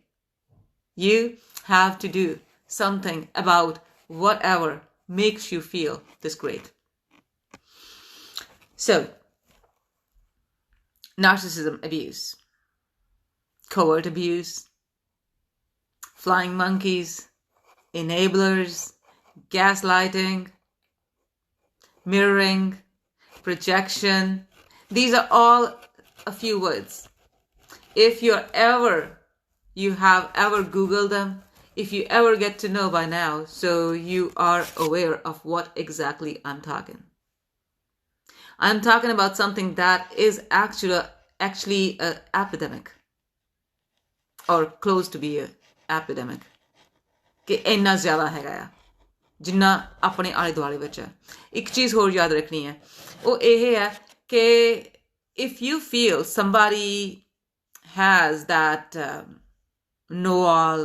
You have to do something about whatever makes you feel this great. So, narcissism abuse, covert abuse, flying monkeys, enablers, gaslighting, mirroring, projection. These are all a few words. If you have ever Googled them, if you ever get to know by now, so you are aware of what exactly I'm talking. I'm talking about something that is actually an epidemic, or close to be an epidemic. ਕਿ ਇੰਨਾ ਜ਼ਿਆਦਾ ਹੈਗਾ ਆ ਜਿੰਨਾ ਆਪਣੇ ਆਲੇ ਦੁਆਲੇ ਵਿੱਚ ਹੈ. ਇੱਕ ਚੀਜ਼ ਹੋਰ ਯਾਦ ਰੱਖਣੀ ਹੈ, ਉਹ ਇਹ ਹੈ ਕਿ if you feel somebody has that know-all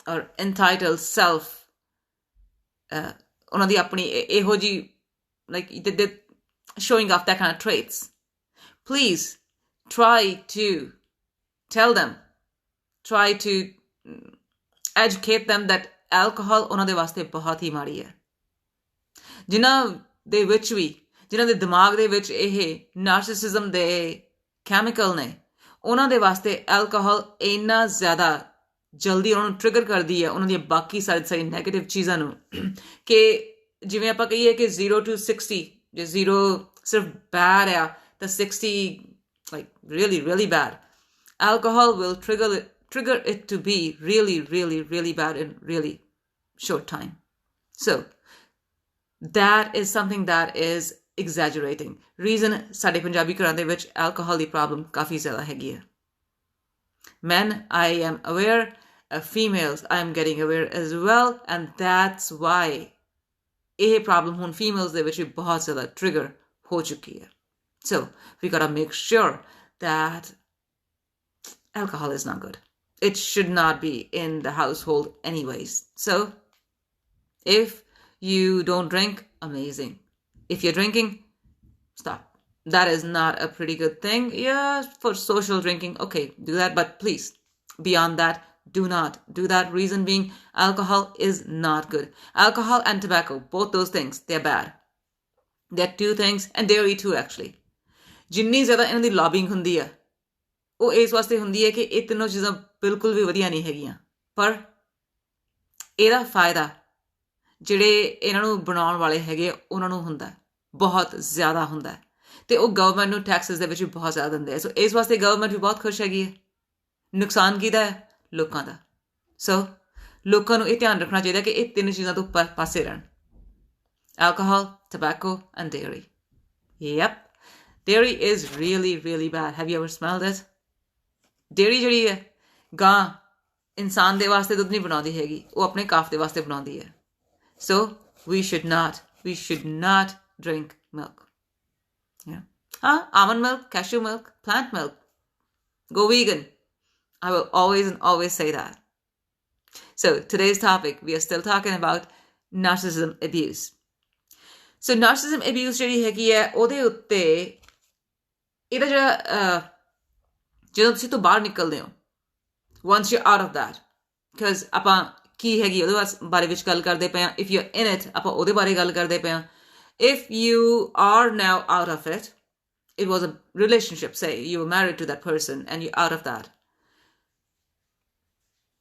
or entitled self, ਉਹਨਾਂ ਦੀ ਆਪਣੀ ਇਹੋ ਜਿਹੀ, like they're showing off that kind of traits, please try to tell them, try to educate them that alcohol ਉਹਨਾਂ ਦੇ ਵਾਸਤੇ ਬਹੁਤ ਹੀ ਮਾੜੀ ਹੈ. ਜਿਨ੍ਹਾਂ ਦੇ ਵਿੱਚ ਵੀ, ਜਿਨ੍ਹਾਂ ਦੇ ਦਿਮਾਗ ਦੇ ਵਿੱਚ ਇਹ ਨਾਰਸਿਸਿਜ਼ਮ ਦੇ ਕੈਮੀਕਲ ਨੇ, ਉਹਨਾਂ ਦੇ ਵਾਸਤੇ ਐਲਕੋਹਲ ਇੰਨਾ ਜ਼ਿਆਦਾ ਜਲਦੀ ਉਹਨਾਂ ਨੂੰ ਟ੍ਰਿਗਰ ਕਰਦੀ ਹੈ ਉਹਨਾਂ ਦੀਆਂ ਬਾਕੀ ਸਾਰੀ ਨੈਗੇਟਿਵ ਚੀਜ਼ਾਂ ਨੂੰ, ਕਿ ਜਿਵੇਂ ਆਪਾਂ ਕਹੀਏ ਕਿ 0 to 60, ਜੇ 0 ਸਿਰਫ ਬੈਡ ਆ ਤਾਂ 60 like really bad. Alcohol will trigger it to be really bad in really short time. So that is something that is exaggerating. Reason ਸਾਡੇ ਪੰਜਾਬੀ ਘਰਾਂ ਦੇ ਵਿੱਚ alcohol ਦੀ problem ਕਾਫੀ ਜ਼ਿਆਦਾ ਹੈਗੀ ਹੈ. Men, I am aware. Females, I am getting aware as well, and that's why ਇਹ problem ਹੁਣ females ਦੇ ਵਿੱਚ ਵੀ ਬਹੁਤ ਜ਼ਿਆਦਾ trigger ਹੋ ਚੁੱਕੀ ਹੈ. So we gotta make sure that alcohol is not good. It should not be in the household anyways. So if you don't drink, amazing. If you're drinking, stop. That is not a pretty good thing. Yeah, for social drinking, okay, do that. But please, beyond that, do not do that. Reason being, alcohol is not good. Alcohol and tobacco, both those things, they're bad. They're two things, and dairy too actually. ਜਿੰਨੀ ਜ਼ਿਆਦਾ ਇਹਨਾਂ ਦੀ lobbying ਹੁੰਦੀ ਹੈ ਉਹ ਇਸ ਵਾਸਤੇ ਹੁੰਦੀ ਹੈ ਕਿ ਇਹ ਤਿੰਨੋਂ ਚੀਜ਼ਾਂ ਬਿਲਕੁਲ ਵੀ ਵਧੀਆ ਨਹੀਂ ਹੈਗੀਆਂ, ਪਰ ਇਹਦਾ ਫਾਇਦਾ ਜਿਹੜੇ ਇਹਨਾਂ ਨੂੰ ਬਣਾਉਣ ਵਾਲੇ ਹੈਗੇ ਉਹਨਾਂ ਨੂੰ ਹੁੰਦਾ, ਬਹੁਤ ਜ਼ਿਆਦਾ ਹੁੰਦਾ, ਅਤੇ ਉਹ ਗਵਰਨਮੈਂਟ ਨੂੰ ਟੈਕਸਿਸ ਦੇ ਵਿੱਚ ਵੀ ਬਹੁਤ ਜ਼ਿਆਦਾ ਦਿੰਦੇ ਆ। ਸੋ ਇਸ ਵਾਸਤੇ ਗਵਰਨਮੈਂਟ ਵੀ ਬਹੁਤ ਖੁਸ਼ ਹੈਗੀ ਹੈ। ਨੁਕਸਾਨ ਕਿਹਦਾ ਹੈ? ਲੋਕਾਂ ਦਾ। ਸੋ ਲੋਕਾਂ ਨੂੰ ਇਹ ਧਿਆਨ ਰੱਖਣਾ ਚਾਹੀਦਾ ਕਿ ਇਹ ਤਿੰਨ ਚੀਜ਼ਾਂ ਤੋਂ ਪਾਸੇ ਰਹਿਣ, alcohol, tobacco and dairy. Yep, dairy is really, really bad. Have you ever smelled it? Dairy ਜਿਹੜੀ ਹੈ, ਗਾਂ ਇਨਸਾਨ ਦੇ ਵਾਸਤੇ ਦੁੱਧ ਨਹੀਂ ਬਣਾਉਂਦੀ ਹੈਗੀ, ਉਹ ਆਪਣੇ ਕਾਫ ਦੇ ਵਾਸਤੇ ਬਣਾਉਂਦੀ ਹੈ। So we should not drink milk. Yeah. Almond milk, cashew milk, plant milk. Go vegan. I will always say that. So today's topic, we are still talking about narcissism abuse. So narcissism abuse ਜਿਹੜੀ ਹੈਗੀ ਹੈ ਉਹਦੇ ਉੱਤੇ ਇਹਦਾ ਜਿਹੜਾ ਜਦੋਂ ਤੁਸੀਂ ਤੋਂ ਬਾਹਰ ਨਿਕਲਦੇ ਹੋ, once you're out of that, because ਆਪਾਂ ਕੀ ਹੈਗੀ ਉਹਦੇ ਬਾਰੇ ਵਿੱਚ ਗੱਲ ਕਰਦੇ ਪਏ ਹਾਂ, if you're in it ਆਪਾਂ ਉਹਦੇ ਬਾਰੇ ਗੱਲ ਕਰਦੇ ਪਏ ਹਾਂ। If you are now out of it, it was a relationship, say you were married to that person and you're out of that.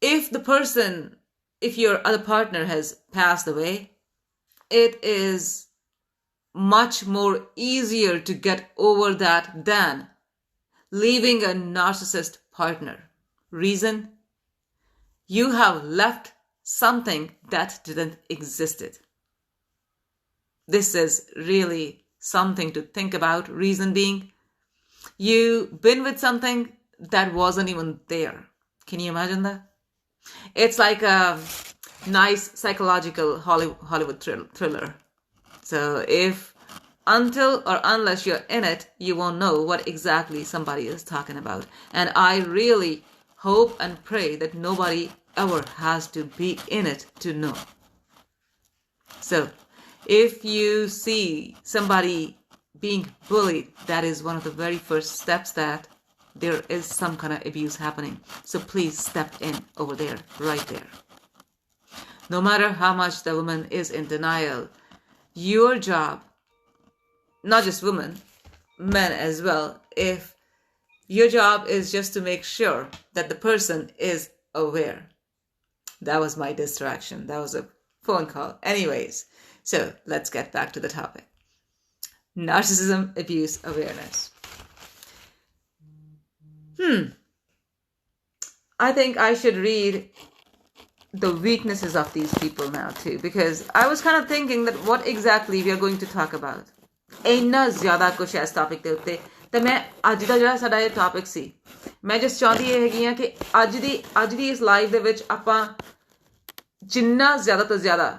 If your other partner has passed away, it is much more easier to get over that than leaving a narcissist partner. Reason? You have left something that didn't existed. This is really something to think about. Reason being, you've been with something that wasn't even there. Can you imagine that? It's like a nice psychological Hollywood thriller. So until or unless you're in it, you won't know what exactly somebody is talking about. And I really hope and pray that nobody ever has to be in it to know. So if you see somebody being bullied, that is one of the very first steps that there is some kind of abuse happening. So please step in over there, right there. No matter how much the woman is in denial, your job, not just women, men as well, if your job is just to make sure that the person is aware. That was my distraction. That was a phone call. Anyways, so let's get back to the topic. Narcissism abuse awareness. I think I should read the weaknesses of these people now too, because I was kind of thinking that what exactly we are going to talk about. ਇੰਨਾ ਜ਼ਿਆਦਾ ਕੁਛ ਹੈ ਇਸ topic ਦੇ ਉੱਤੇ, ਤੇ ਮੈਂ ਅੱਜ ਦਾ ਜਿਹੜਾ ਸਾਡਾ ਇਹ ਟੌਪਿਕ ਸੀ, ਮੈਂ ਜਸਟ ਚਾਹੁੰਦੀ ਇਹ ਹੈਗੀ ਹਾਂ ਕਿ ਅੱਜ ਦੀ ਇਸ ਲਾਈਵ ਦੇ ਵਿੱਚ ਆਪਾਂ ਜਿੰਨਾ ਜ਼ਿਆਦਾ ਤੋਂ ਜ਼ਿਆਦਾ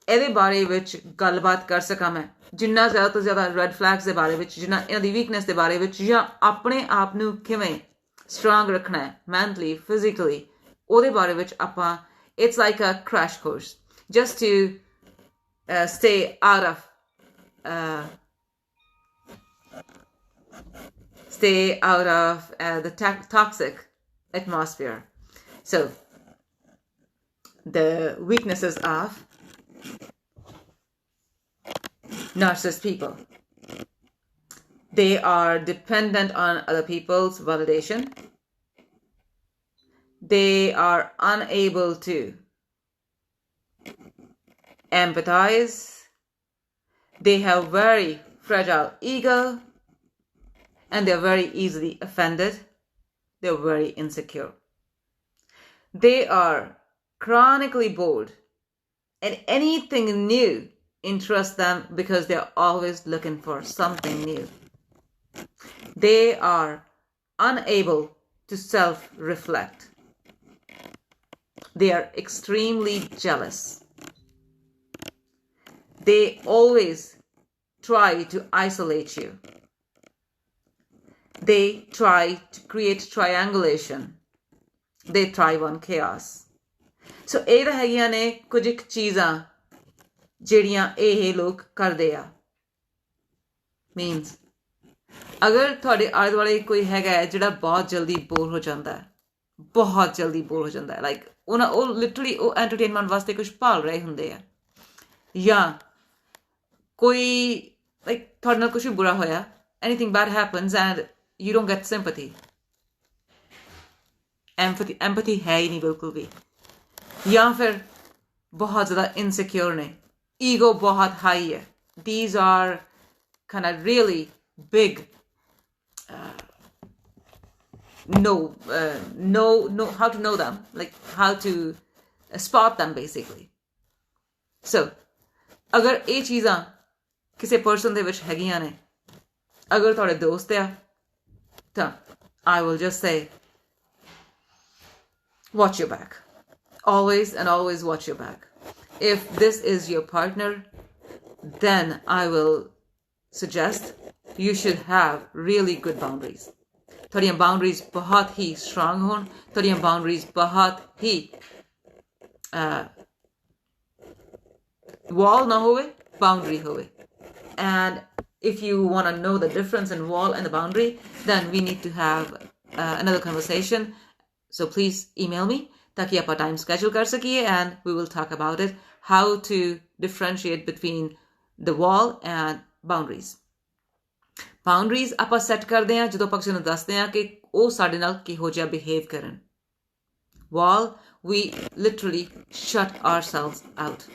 ਇਹਦੇ ਬਾਰੇ ਵਿੱਚ ਗੱਲਬਾਤ ਕਰ ਸਕਾਂ, ਮੈਂ ਜਿੰਨਾ ਜ਼ਿਆਦਾ ਤੋਂ ਜ਼ਿਆਦਾ ਰੈੱਡ ਫਲੈਗਸ ਦੇ ਬਾਰੇ ਵਿੱਚ, ਜਿੰਨਾ ਇਹਨਾਂ ਦੀ ਵੀਕਨੈਸ ਦੇ ਬਾਰੇ ਵਿੱਚ, ਜਾਂ ਆਪਣੇ ਆਪ ਨੂੰ ਕਿਵੇਂ ਸਟਰੋਂਗ ਰੱਖਣਾ ਹੈ ਮੈਂਟਲੀ, ਫਿਜ਼ੀਕਲੀ, ਉਹਦੇ ਬਾਰੇ ਵਿੱਚ ਆਪਾਂ, it's like a crash course just to stay out of the toxic atmosphere. So the weaknesses of narcissist people: they are dependent on other people's validation. They are unable to empathize. They have very fragile ego, and they're very easily offended. They're very insecure. They are chronically bored, and anything new interests them because they're always looking for something new. They are unable to self-reflect. They are extremely jealous. They always try to isolate you. They try to create triangulation. They thrive on chaos. So ਇਹ ਤਾਂ ਹੈਗੀਆਂ ਨੇ ਕੁਝ ਇੱਕ ਚੀਜ਼ਾਂ ਜਿਹੜੀਆਂ ਇਹ ਲੋਕ ਕਰਦੇ ਆ। ਮੀਨਸ ਅਗਰ ਤੁਹਾਡੇ ਆਲੇ ਦੁਆਲੇ ਕੋਈ ਹੈਗਾ ਜਿਹੜਾ ਬਹੁਤ ਜਲਦੀ ਬੋਰ ਹੋ ਜਾਂਦਾ ਹੈ, ਬਹੁਤ ਜਲਦੀ ਬੋਰ ਹੋ ਜਾਂਦਾ ਹੈ। ਲਾਈਕ ਉਹ ਲਿਟਰਲੀ ਉਹ ਐਂਟਰਟੇਨਮੈਂਟ ਵਾਸਤੇ ਕੁਝ ਭਾਲ ਰਹੇ ਹੁੰਦੇ ਆ, ਜਾਂ ਕੋਈ ਲਾਈਕ ਤੁਹਾਡੇ ਨਾਲ ਕੁਝ ਵੀ ਬੁਰਾ ਹੋਇਆ, anything bad happens and you don't get sympathy. empathy ਹੈ ਹੀ ਨਹੀਂ ਬਿਲਕੁਲ ਵੀ। ਜਾਂ ਫਿਰ ਬਹੁਤ ਜ਼ਿਆਦਾ ਇਨਸਿਕਿਉਰ ਨੇ, ਈਗੋ ਬਹੁਤ ਹਾਈ ਹੈ। these are kind of really big know how to know them, like how to spot them basically. So ਅਗਰ ਇਹ ਚੀਜ਼ਾਂ ਕਿਸੇ ਪਰਸਨ ਦੇ ਵਿੱਚ ਹੈਗੀਆਂ ਨੇ, ਅਗਰ ਤੁਹਾਡੇ ਦੋਸਤ ਆ, ਤਾਂ I will just say watch your back. Always and always watch your back. If this is your partner, then I will suggest you should have really good boundaries. ਤੁਹਾਡੀਆਂ boundaries ਬਹੁਤ ਹੀ strong ਹੋਣ, ਤੁਹਾਡੀਆਂ boundaries ਬਹੁਤ ਹੀ wall ਨਾ ਹੋਵੇ, boundary ਹੋਵੇ. And if you want to know the difference in wall and the boundary, then we need to have another conversation. So please email me ताकि ਆਪਾਂ time schedule कर सकिए, and we will talk about it, how to differentiate between the wall and boundaries. Boundaries ਆਪਾਂ set ਕਰਦੇ ਹਾਂ ਜਦੋਂ ਆਪਾਂ ਕਿਸੇ ਨੂੰ ਦੱਸਦੇ ਹਾਂ ਕਿ ਉਹ ਸਾਡੇ ਨਾਲ ਕਿਹੋ ਜਿਹਾ behave ਕਰਨ. Wall, we literally shut ourselves out.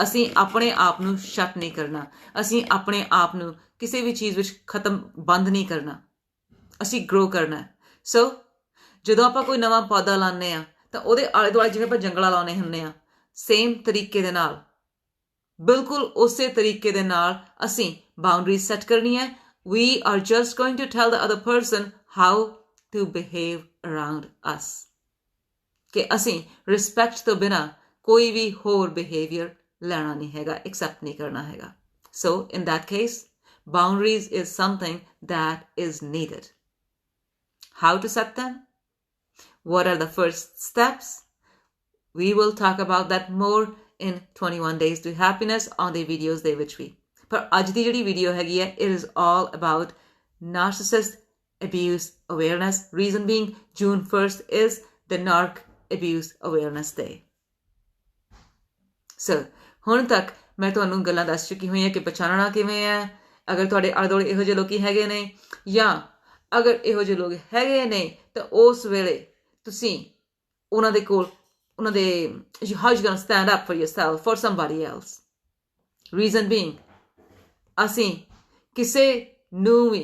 ਅਸੀਂ ਆਪਣੇ ਆਪ ਨੂੰ ਸ਼ਟ ਨਹੀਂ ਕਰਨਾ, ਅਸੀਂ ਆਪਣੇ ਆਪ ਨੂੰ ਕਿਸੇ ਵੀ ਚੀਜ਼ ਵਿੱਚ ਬੰਦ ਨਹੀਂ ਕਰਨਾ, ਅਸੀਂ ਗਰੋ ਕਰਨਾ. ਸੋ ਜਦੋਂ ਆਪਾਂ ਕੋਈ ਨਵਾਂ ਪੌਦਾ ਲਾਉਂਦੇ ਹਾਂ ਤਾਂ ਉਹਦੇ ਆਲੇ ਦੁਆਲੇ ਜਿਵੇਂ ਆਪਾਂ ਜੰਗਲਾਂ ਲਾਉਂਦੇ ਹੁੰਦੇ ਹਾਂ, ਸੇਮ ਤਰੀਕੇ ਦੇ ਨਾਲ, ਬਿਲਕੁਲ ਉਸੇ ਤਰੀਕੇ ਦੇ ਨਾਲ ਅਸੀਂ ਬਾਉਂਡਰੀ ਸੈੱਟ ਕਰਨੀ ਹੈ. We are just going to tell the other person how to behave around us. ਕਿ ਅਸੀਂ ਰਿਸਪੈਕਟ ਤੋਂ ਬਿਨਾਂ ਕੋਈ ਵੀ ਹੋਰ ਬਿਹੇਵੀਅਰ ਲੈਣਾ ਨਹੀਂ ਹੈਗਾ, accept ਨਹੀਂ ਕਰਨਾ ਹੈਗਾ. So in that case, boundaries is something that is needed. How to set them? What are the first steps? We will talk about that more in 21 Days to Happiness on the videos ਦੇ ਵਿੱਚ ਵੀ. ਪਰ ਅੱਜ ਦੀ ਜਿਹੜੀ video ਹੈਗੀ ਹੈ, it is all about Narcissist Abuse Awareness. Reason being, June 1st is the Narc Abuse Awareness Day. So ਹੁਣ ਤੱਕ ਮੈਂ ਤੁਹਾਨੂੰ ਗੱਲਾਂ ਦੱਸ ਚੁੱਕੀ ਹੋਈ ਹਾਂ ਕਿ ਪਛਾਣਨਾ ਕਿਵੇਂ ਹੈ. ਅਗਰ ਤੁਹਾਡੇ ਆਲੇ ਦੁਆਲੇ ਇਹੋ ਜਿਹੇ ਲੋਕੀ ਹੈਗੇ ਨੇ, ਜਾਂ ਅਗਰ ਇਹੋ ਜਿਹੇ ਲੋਕ ਹੈਗੇ ਨੇ, ਤਾਂ ਉਸ ਵੇਲੇ ਤੁਸੀਂ ਉਹਨਾਂ ਦੇ ਕੋਲ ਉਹਨਾਂ ਦੇ how you gonna stand up for yourself, for somebody else. Reason being, ਅਸੀਂ ਕਿਸੇ ਨੂੰ ਵੀ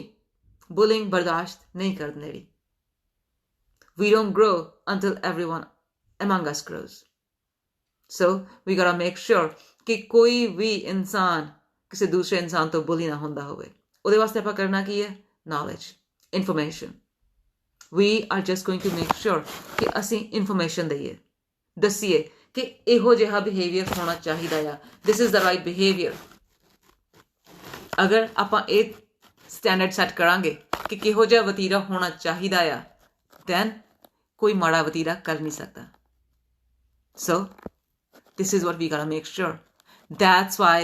bullying ਬਰਦਾਸ਼ਤ ਨਹੀਂ ਕਰਨ ਦੇਣੀ. We don't grow until everyone among us grows. So we gotta make sure ਕਿ ਕੋਈ ਵੀ ਇਨਸਾਨ ਕਿਸੇ ਦੂਸਰੇ ਇਨਸਾਨ ਤੋਂ ਬੁਲੀ ਨਾ ਹੁੰਦਾ ਹੋਵੇ. ਉਹਦੇ ਵਾਸਤੇ ਆਪਾਂ ਕਰਨਾ ਕੀ ਹੈ? Knowledge, information. We are just going to make sure ਕਿ ਅਸੀਂ information ਦਈਏ, ਦੱਸੀਏ ਕਿ ਇਹੋ ਜਿਹਾ ਬਿਹੇਵੀਅਰ ਹੋਣਾ ਚਾਹੀਦਾ ਆ. This is the right behavior. ਅਗਰ ਆਪਾਂ ਇਹ ਸਟੈਂਡਰਡ ਸੈੱਟ ਕਰਾਂਗੇ ਕਿ ਕਿਹੋ ਜਿਹਾ ਵਤੀਰਾ ਹੋਣਾ ਚਾਹੀਦਾ ਆ, then ਕੋਈ ਮਾੜਾ ਵਤੀਰਾ ਕਰ ਨਹੀਂ ਸਕਦਾ. So this is what we gotta make sure. That's why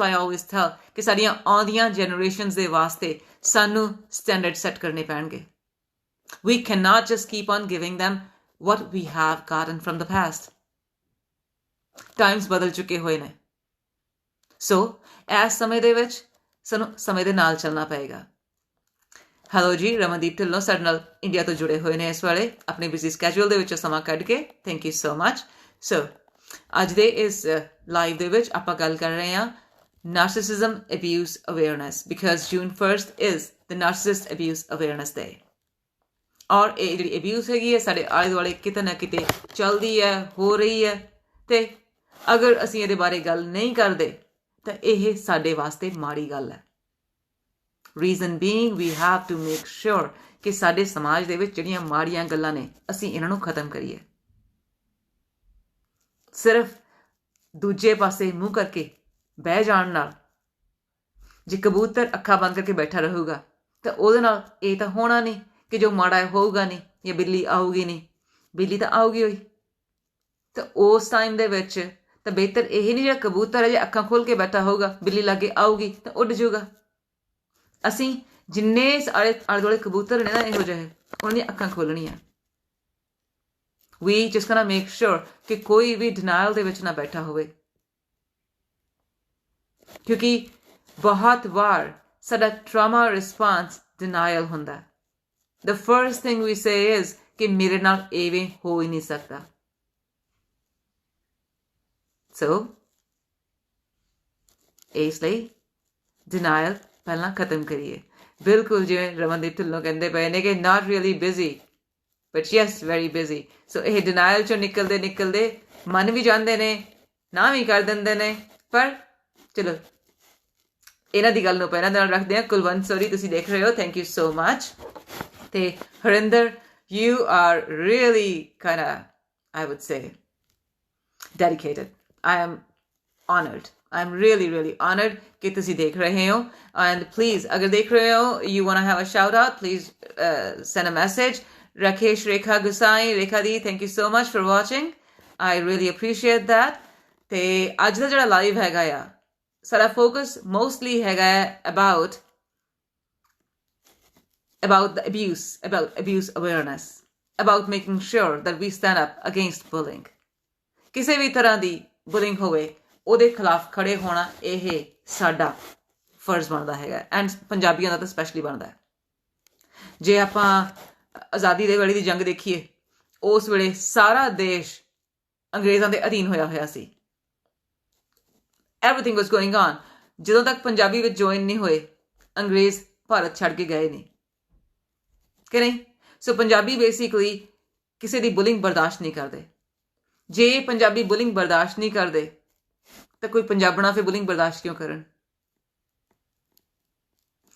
I always tell ਕਿ ਸਾਡੀਆਂ ਆਉਂਦੀਆਂ generations ਦੇ ਵਾਸਤੇ ਸਾਨੂੰ ਸਟੈਂਡਰਡ ਸੈੱਟ ਕਰਨੇ ਪੈਣਗੇ. We cannot just keep on giving them what we have gotten from the past. Times ਬਦਲ ਚੁੱਕੇ ਹੋਏ ਨੇ. So ਇਸ ਸਮੇਂ ਦੇ ਵਿੱਚ ਸਾਨੂੰ ਸਮੇਂ ਦੇ ਨਾਲ ਚੱਲਣਾ ਪਏਗਾ. ਹੈਲੋ ਜੀ, ਰਮਨਦੀਪ ਢਿੱਲੋਂ ਸਾਡੇ ਨਾਲ ਇੰਡੀਆ ਤੋਂ ਜੁੜੇ ਹੋਏ ਨੇ ਇਸ ਵੇਲੇ ਆਪਣੇ ਬਿਜ਼ੀ ਸਕੈਜੂਅਲ ਦੇ ਵਿੱਚੋਂ ਸਮਾਂ ਕੱਢ ਕੇ. Thank you so much. So ਅੱਜ ਦੇ ਇਸ ਲਾਈਵ ਦੇ ਵਿੱਚ ਆਪਾਂ ਗੱਲ ਕਰ ਰਹੇ ਹਾਂ Narcissism Abuse Awareness, because June 1st is the Narcissist Abuse Awareness Day. ਔਰ ਇਹ ਜਿਹੜੀ ਅਬਿਊਜ਼ ਹੈਗੀ ਹੈ ਸਾਡੇ ਆਲੇ ਦੁਆਲੇ ਕਿਤੇ ਨਾ ਕਿਤੇ ਚੱਲਦੀ ਹੈ, ਹੋ ਰਹੀ ਹੈ, ਅਤੇ ਅਗਰ ਅਸੀਂ ਇਹਦੇ ਬਾਰੇ ਗੱਲ ਨਹੀਂ ਕਰਦੇ ਤਾਂ ਇਹ ਸਾਡੇ ਵਾਸਤੇ ਮਾੜੀ ਗੱਲ ਹੈ. Reason being, we have to make sure ਕਿ ਸਾਡੇ ਸਮਾਜ ਦੇ ਵਿੱਚ ਜਿਹੜੀਆਂ ਮਾੜੀਆਂ ਗੱਲਾਂ ਨੇ ਅਸੀਂ ਇਹਨਾਂ ਨੂੰ ਖਤਮ ਕਰੀਏ. ਸਿਰਫ ਦੂਜੇ ਪਾਸੇ ਮੂੰਹ ਕਰਕੇ ਬਹਿ ਜਾਣ ਨਾਲ, ਜੇ ਕਬੂਤਰ ਅੱਖਾਂ ਬੰਦ ਕਰਕੇ ਬੈਠਾ ਰਹੂਗਾ ਤਾਂ ਉਹਦੇ ਨਾਲ ਇਹ ਤਾਂ ਹੋਣਾ ਨਹੀਂ ਕਿ ਜੋ ਮਾੜਾ ਹੋਊਗਾ ਨਹੀਂ, ਜਾਂ ਬਿੱਲੀ ਆਊਗੀ ਨਹੀਂ. ਬਿੱਲੀ ਤਾਂ ਆਊਗੀ ਹੋਈ. ਤਾਂ ਉਸ ਟਾਈਮ ਦੇ ਵਿੱਚ ਤਾਂ ਬਿਹਤਰ ਇਹ ਨਹੀਂ ਜਿਹੜਾ ਕਬੂਤਰ ਹੈ ਜੇ ਅੱਖਾਂ ਖੋਲ੍ਹ ਕੇ ਬੈਠਾ ਹੋਊਗਾ, ਬਿੱਲੀ ਲਾਗੇ ਆਊਗੀ ਤਾਂ ਉੱਡ ਜਾਊਗਾ. ਅਸੀਂ ਜਿੰਨੇ ਆਲੇ ਦੁਆਲੇ ਕਬੂਤਰ ਨੇ ਨਾ ਇਹੋ ਜਿਹੇ, ਉਹਨਾਂ ਦੀਆਂ ਅੱਖਾਂ ਖੋਲ੍ਹਣੀਆਂ. We just gonna make sure ਕਿ ਕੋਈ ਵੀ denial ਦੇ ਵਿੱਚ ਨਾ ਬੈਠਾ ਹੋਵੇ, ਕਿਉਂਕਿ ਬਹੁਤ ਵਾਰ ਸਾਡਾ trauma response denial ਹੁੰਦਾ. The first thing we say is ਕਿ ਮੇਰੇ ਨਾਲ ਐਵੇਂ ਹੋ ਹੀ ਨਹੀਂ ਸਕਦਾ. So ਇਸ ਲਈ denial ਪਹਿਲਾਂ ਖਤਮ ਕਰੀਏ. ਬਿਲਕੁਲ ਜਿਵੇਂ ਰਮਨਦੀਪ ਢਿੱਲੋਂ ਕਹਿੰਦੇ ਪਏ ਨੇ ਕਿ not really busy but yes very busy. So ਇਹ denial ਚੋਂ ਨਿਕਲਦੇ ਮਨ ਵੀ ਜਾਂਦੇ ਨੇ, ਨਾ ਵੀ ਕਰ ਦਿੰਦੇ ਨੇ. ਪਰ ਚਲੋ ਇਹਨਾਂ ਦੀ ਗੱਲ ਨੂੰ ਪਹਿਲਾਂ ਨਾਲ ਰੱਖਦੇ ਹਾਂ. ਕੁਲਵੰਤ ਸੋਰੀ ਤੁਸੀਂ ਦੇਖ ਰਹੇ ਹੋ, ਥੈਂਕ ਯੂ ਸੋ ਮਚ. ਤੇ Harinder, you are really kind of, I would say, dedicated. I am honored. I'm really, really honored कि तुसी देख रहे हो. And please, अगर देख रहे हो, you want to have a shout out, please send a message. Rakesh Rekha Gusai, Rekha Di, thank you so much for watching. I really appreciate that. ते आज दा जड़ा live हैगा या सारा focus mostly हैगा about the abuse, about abuse awareness, about making sure that we stand up against bullying. ਕਿਸੇ ਵੀ ਤਰ੍ਹਾਂ ਦੀ bullying ਹੋਵੇ ਉਹਦੇ ਖਿਲਾਫ ਖੜੇ ਹੋਣਾ ਇਹ ਸਾਡਾ ਫਰਜ਼ ਬਣਦਾ ਹੈਗਾ. ਐਂਡ ਪੰਜਾਬੀਆਂ ਦਾ ਤਾਂ ਸਪੈਸ਼ਲੀ ਬਣਦਾ ਹੈ. ਜੇ ਆਪਾਂ ਆਜ਼ਾਦੀ ਦੇ ਵੇਲੇ ਦੀ ਜੰਗ ਦੇਖੀਏ, ਉਸ ਵੇਲੇ ਸਾਰਾ ਦੇਸ਼ ਅੰਗਰੇਜ਼ਾਂ ਦੇ ਅਧੀਨ ਹੋਇਆ ਸੀ. Everything was going on. ਜਦੋਂ ਤੱਕ ਪੰਜਾਬੀ ਵਿੱਚ ਜੁਆਇਨ ਨਹੀਂ ਹੋਏ, ਅੰਗਰੇਜ਼ ਭਾਰਤ ਛੱਡ ਕੇ ਗਏ ਨਹੀਂ, ਕਿ ਨਹੀਂ? ਸੋ ਪੰਜਾਬੀ ਬੇਸਿਕਲੀ ਕਿਸੇ ਦੀ ਬੁਲਿੰਗ ਬਰਦਾਸ਼ਤ ਨਹੀਂ ਕਰਦੇ. ਜੇ ਪੰਜਾਬੀ ਬੁਲਿੰਗ ਬਰਦਾਸ਼ਤ ਨਹੀਂ ਕਰਦੇ ਤਾਂ ਕੋਈ ਪੰਜਾਬਣਾ ਫਿਰ ਬੁਲਿੰਗ ਬਰਦਾਸ਼ਤ ਕਿਉਂ ਕਰਨ?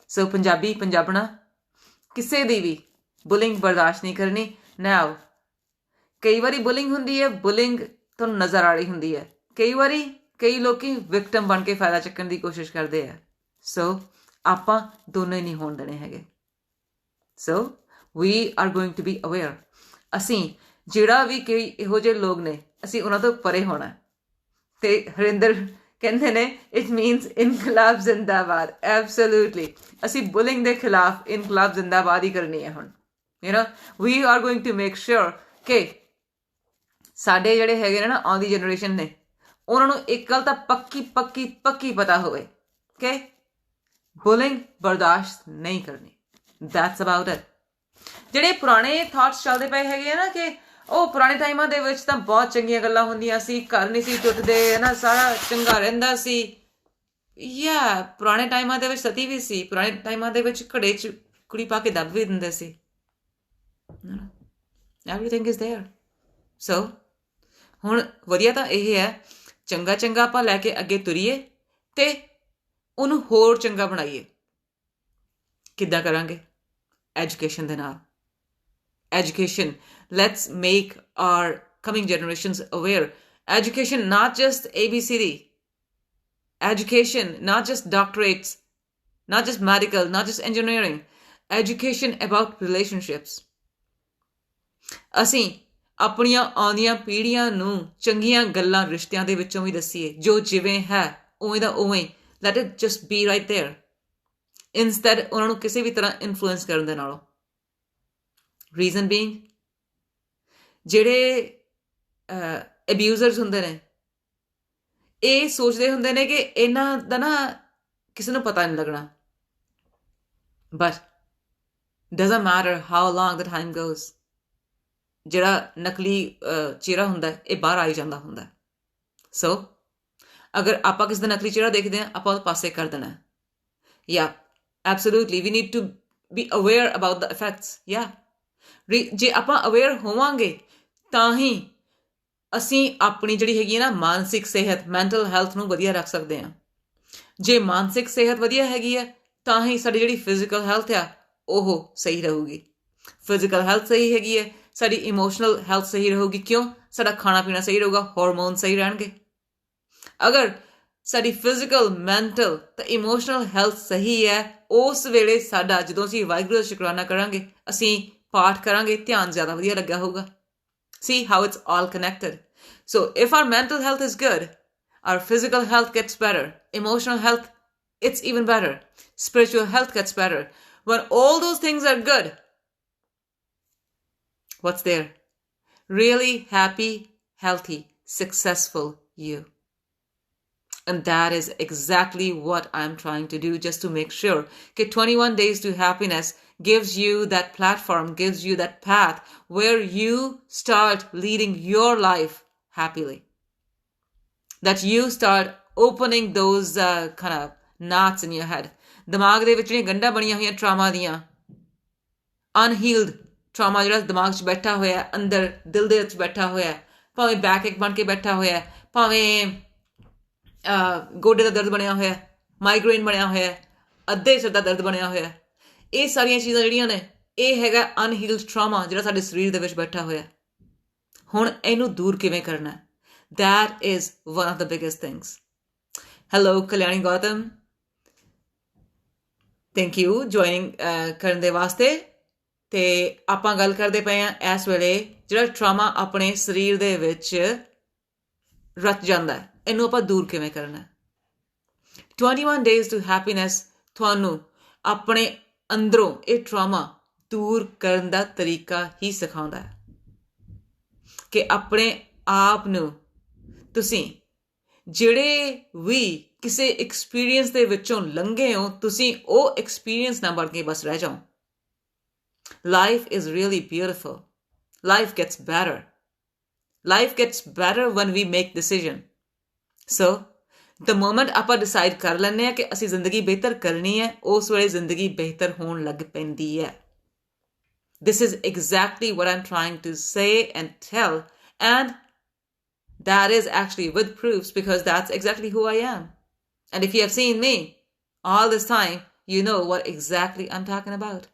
ਸੋ ਪੰਜਾਬਣਾ ਕਿਸੇ ਦੀ ਵੀ ਬੁਲਿੰਗ ਬਰਦਾਸ਼ਤ ਨਹੀਂ ਕਰਨੀ. ਨਾਓ ਕਈ ਵਾਰੀ ਬੁਲਿੰਗ ਹੁੰਦੀ ਹੈ, ਬੁਲਿੰਗ ਤੁਹਾਨੂੰ ਨਜ਼ਰ ਆ ਰਹੀ ਹੁੰਦੀ ਹੈ. ਕਈ ਵਾਰੀ ਕਈ ਲੋਕੀ ਵਿਕਟਮ ਬਣ ਕੇ ਫਾਇਦਾ ਚੱਕਣ ਦੀ ਕੋਸ਼ਿਸ਼ ਕਰਦੇ ਆ. ਸੋ ਆਪਾਂ ਦੋਨੋਂ ਹੀ ਨਹੀਂ ਹੋਣ ਦੇਣੇ ਹੈਗੇ. ਸੋ we are going to be aware. ਅਸੀਂ ਜਿਹੜਾ ਵੀ ਕਈ ਇਹੋ ਜਿਹੇ ਲੋਕ ਨੇ, ਅਸੀਂ ਉਹਨਾਂ ਤੋਂ ਪਰੇ ਹੋਣਾ. ਤੇ ਹਰਿੰਦਰ ਕਹਿੰਦੇ ਨੇ ਇਟ ਮੀਨਸ ਇਨਕਲਾਬ ਜ਼ਿੰਦਾਬਾਦ. ਐਬਸੋਲੂਟਲੀ ਅਸੀਂ ਬੁਲਿੰਗ ਦੇ ਖਿਲਾਫ ਇਨਕਲਾਬ ਜ਼ਿੰਦਾਬਾਦ ਹੀ ਕਰਨੀ ਹੈ ਹੁਣ. We are going to make sure ਕਿ ਸਾਡੇ ਜਿਹੜੇ ਹੈਗੇ ਨੇ ਨਾ ਆਉਂਦੀ ਜਨਰੇਸ਼ਨ ਨੇ, ਉਹਨਾਂ ਨੂੰ ਇੱਕ ਗੱਲ ਤਾਂ ਪੱਕੀ ਪਤਾ ਹੋਵੇ ਕਿ ਬੁਲਿੰਗ ਬਰਦਾਸ਼ਤ ਨਹੀਂ ਕਰਨੀ. That's about it. ਜਿਹੜੇ ਪੁਰਾਣੇ ਥਾਟਸ ਚੱਲਦੇ ਪਏ ਹੈਗੇ ਆ ਨਾ ਕਿ ਉਹ ਪੁਰਾਣੇ ਟਾਈਮਾਂ ਦੇ ਵਿੱਚ ਤਾਂ ਬਹੁਤ ਚੰਗੀਆਂ ਗੱਲਾਂ ਹੁੰਦੀਆਂ ਸੀ, ਘਰ ਨਹੀਂ ਸੀ ਟੁੱਟਦੇ, ਹੈ ਨਾ, ਸਾਰਾ ਚੰਗਾ ਰਹਿੰਦਾ ਸੀ. ਪੁਰਾਣੇ ਟਾਈਮਾਂ ਦੇ ਵਿੱਚ ਸਤੀ ਵੀ ਸੀ. ਪੁਰਾਣੇ ਟਾਈਮਾਂ ਦੇ ਵਿੱਚ ਘੜੇ 'ਚ ਕੁੜੀ ਪਾ ਕੇ ਦੱਬ ਵੀ ਦਿੰਦੇ ਸੀ. Everything is there. ਸੋ ਹੁਣ ਵਧੀਆ ਤਾਂ ਇਹ ਹੈ, ਚੰਗਾ ਆਪਾਂ ਲੈ ਕੇ ਅੱਗੇ ਤੁਰੀਏ ਤੇ ਉਹਨੂੰ ਹੋਰ ਚੰਗਾ ਬਣਾਈਏ. ਕਿੱਦਾਂ ਕਰਾਂਗੇ? ਐਜੂਕੇਸ਼ਨ ਦੇ ਨਾਲ. Education. Let's make our coming generations aware. Education, not just ABCD. Education, not just doctorates, not just medical, not just engineering. Education about relationships. ਅਸੀਂ ਆਪਣੀਆਂ ਆਉਂਦੀਆਂ ਪੀੜ੍ਹੀਆਂ ਨੂੰ ਚੰਗੀਆਂ ਗੱਲਾਂ ਰਿਸ਼ਤਿਆਂ ਦੇ ਵਿੱਚੋਂ ਵੀ ਦੱਸੀਏ. ਜੋ ਜਿਵੇਂ ਹੈ ਉਵੇਂ ਦਾ ਉਵੇਂ. Let it just be right there. Instead ਉਹਨਾਂ ਨੂੰ ਕਿਸੇ ਵੀ ਤਰ੍ਹਾਂ ਇਨਫਲੂਐਂਸ ਕਰਨ ਦੇ ਨਾਲੋਂ. ਰੀਜ਼ਨ ਬੀਇੰਗ, ਜਿਹੜੇ ਅਬਿਊਜ਼ਰਸ ਹੁੰਦੇ ਨੇ ਇਹ ਸੋਚਦੇ ਹੁੰਦੇ ਨੇ ਕਿ ਇਹਨਾਂ ਦਾ ਨਾ ਕਿਸੇ ਨੂੰ ਪਤਾ ਨਹੀਂ ਲੱਗਣਾ. But doesn't matter how long the time goes. ਜਿਹੜਾ ਨਕਲੀ ਚਿਹਰਾ ਹੁੰਦਾ ਇਹ ਬਾਹਰ ਆਈ ਜਾਂਦਾ ਹੁੰਦਾ. ਸੋ ਅਗਰ ਆਪਾਂ ਕਿਸੇ ਦਾ ਨਕਲੀ ਚਿਹਰਾ ਦੇਖਦੇ ਹਾਂ, ਆਪਾਂ ਉਹਦੇ ਪਾਸੇ ਕਰ ਦੇਣਾ. Absolutely we need to be aware about the effects. ਜੇ ਆਪਾਂ ਅਵੇਅਰ ਹੋਵਾਂਗੇ ਤਾਂ ਹੀ ਅਸੀਂ ਆਪਣੀ ਜਿਹੜੀ ਹੈਗੀ ਹੈ ਨਾ ਮਾਨਸਿਕ ਸਿਹਤ, ਮੈਂਟਲ ਹੈਲਥ ਨੂੰ ਵਧੀਆ ਰੱਖ ਸਕਦੇ ਹਾਂ. ਜੇ ਮਾਨਸਿਕ ਸਿਹਤ ਵਧੀਆ ਹੈਗੀ ਹੈ ਤਾਂ ਹੀ ਸਾਡੀ ਜਿਹੜੀ ਫਿਜ਼ੀਕਲ ਹੈਲਥ ਆ ਉਹ ਸਹੀ ਰਹੂਗੀ. ਫਿਜ਼ੀਕਲ ਹੈਲਥ ਸਹੀ ਹੈਗੀ ਹੈ, ਸਾਡੀ ਇਮੋਸ਼ਨਲ ਹੈਲਥ ਸਹੀ ਰਹੂਗੀ. ਕਿਉਂ? ਸਾਡਾ ਖਾਣਾ ਪੀਣਾ ਸਹੀ ਰਹੂਗਾ, ਹਾਰਮੋਨ ਸਹੀ ਰਹਿਣਗੇ. ਅਗਰ ਸਾਡੀ ਫਿਜ਼ੀਕਲ, ਮੈਂਟਲ ਤੇ ਇਮੋਸ਼ਨਲ ਹੈਲਥ ਸਹੀ ਹੈ, ਉਸ ਵੇਲੇ ਸਾਡਾ ਜਦੋਂ ਅਸੀਂ ਵਾਹਿਗੁਰੂ ਦਾ ਸ਼ੁਕਰਾਨਾ ਕਰਾਂਗੇ, ਅਸੀਂ ਪਾਠ ਕਰਾਂਗੇ, ਧਿਆਨ ਜ਼ਿਆਦਾ ਵਧੀਆ ਲੱਗਾ ਹੋਊਗਾ. See how it's all connected. So if our mental health is good, our physical health gets better. Emotional health, it's even better. Spiritual health gets better. When all those things are good, what's there? really happy, healthy, successful you. And that is exactly what I'm trying to do, just to make sure that 21 Days to Happiness gives you that platform, gives you that path where you start leading your life happily. That you start opening those kind of knots in your head. ਦਿਮਾਗ ਦੇ ਵਿੱਚ ਜਿਹੜੀਆਂ ਗੰਢਾਂ ਬਣੀਆਂ ਹੋਈਆਂ trauma ਦੀਆਂ, ਅਨਹੀਲਡ trauma ਜਿਹੜਾ ਦਿਮਾਗ 'ਚ ਬੈਠਾ ਹੋਇਆ, ਅੰਦਰ ਦਿਲ ਦੇ ਵਿੱਚ ਬੈਠਾ ਹੋਇਆ, ਭਾਵੇਂ ਬੈਕ ਇੱਕ ਬਣ ਕੇ ਬੈਠਾ ਹੋਇਆ, ਭਾਵੇਂ ਗੋਡੇ ਦਾ ਦਰਦ ਬਣਿਆ ਹੋਇਆ, ਮਾਈਗ੍ਰੇਨ ਬਣਿਆ ਹੋਇਆ, ਅੱਧੇ ਸਿਰ ਦਾ ਦਰਦ ਬਣਿਆ ਹੋਇਆ, ਇਹ ਸਾਰੀਆਂ ਚੀਜ਼ਾਂ ਜਿਹੜੀਆਂ ਨੇ ਇਹ ਹੈਗਾ ਅਨਹੀਲਡ ਟਰਾਮਾ ਜਿਹੜਾ ਸਾਡੇ ਸਰੀਰ ਦੇ ਵਿੱਚ ਬੈਠਾ ਹੋਇਆ. ਹੁਣ ਇਹਨੂੰ ਦੂਰ ਕਿਵੇਂ ਕਰਨਾ? That is one of the biggest things. Hello, Kalyani Gautam. Thank you joining ਕਰਨ ਦੇ ਵਾਸਤੇ. ਤੇ ਆਪਾਂ ਗੱਲ ਕਰਦੇ ਪਏ ਹਾਂ ਇਸ ਵੇਲੇ ਜਿਹੜਾ ਟਰਾਮਾ ਆਪਣੇ ਸਰੀਰ ਦੇ ਵਿੱਚ ਰਚ ਜਾਂਦਾ ਹੈ, ਇਹਨੂੰ ਆਪਾਂ ਦੂਰ ਕਿਵੇਂ ਕਰਨਾ? 21 Days to Happiness ਤੁਹਾਨੂੰ ਆਪਣੇ ਅੰਦਰੋਂ ਇਹ ਟਰਾਮਾ ਦੂਰ ਕਰਨ ਦਾ ਤਰੀਕਾ ਹੀ ਸਿਖਾਉਂਦਾ ਹੈ ਕਿ ਆਪਣੇ ਆਪ ਨੂੰ ਤੁਸੀਂ ਜਿਹੜੇ ਵੀ ਕਿਸੇ ਐਕਸਪੀਰੀਅੰਸ ਦੇ ਵਿੱਚੋਂ ਲੰਘੇ ਹੋ, ਤੁਸੀਂ ਉਹ ਐਕਸਪੀਰੀਅੰਸ ਨਾ ਬਣ ਕੇ ਬਸ ਰਹਿ ਜਾਓ. Life is really beautiful. Life gets better. Life gets better when we make decision. So, the moment ਆਪਾਂ decide ਕਰ ਲੈਂਦੇ ਹਾਂ ਕਿ ਅਸੀਂ ਜ਼ਿੰਦਗੀ ਬਿਹਤਰ ਕਰਨੀ ਹੈ, ਉਸ ਵੇਲੇ ਜ਼ਿੰਦਗੀ ਬਿਹਤਰ ਹੋਣ ਲੱਗ ਪੈਂਦੀ ਹੈ. This is exactly what I'm trying to say and tell, and that is actually with proofs, because that's exactly who I am. And if you have seen me all this time, you know what exactly I'm talking about.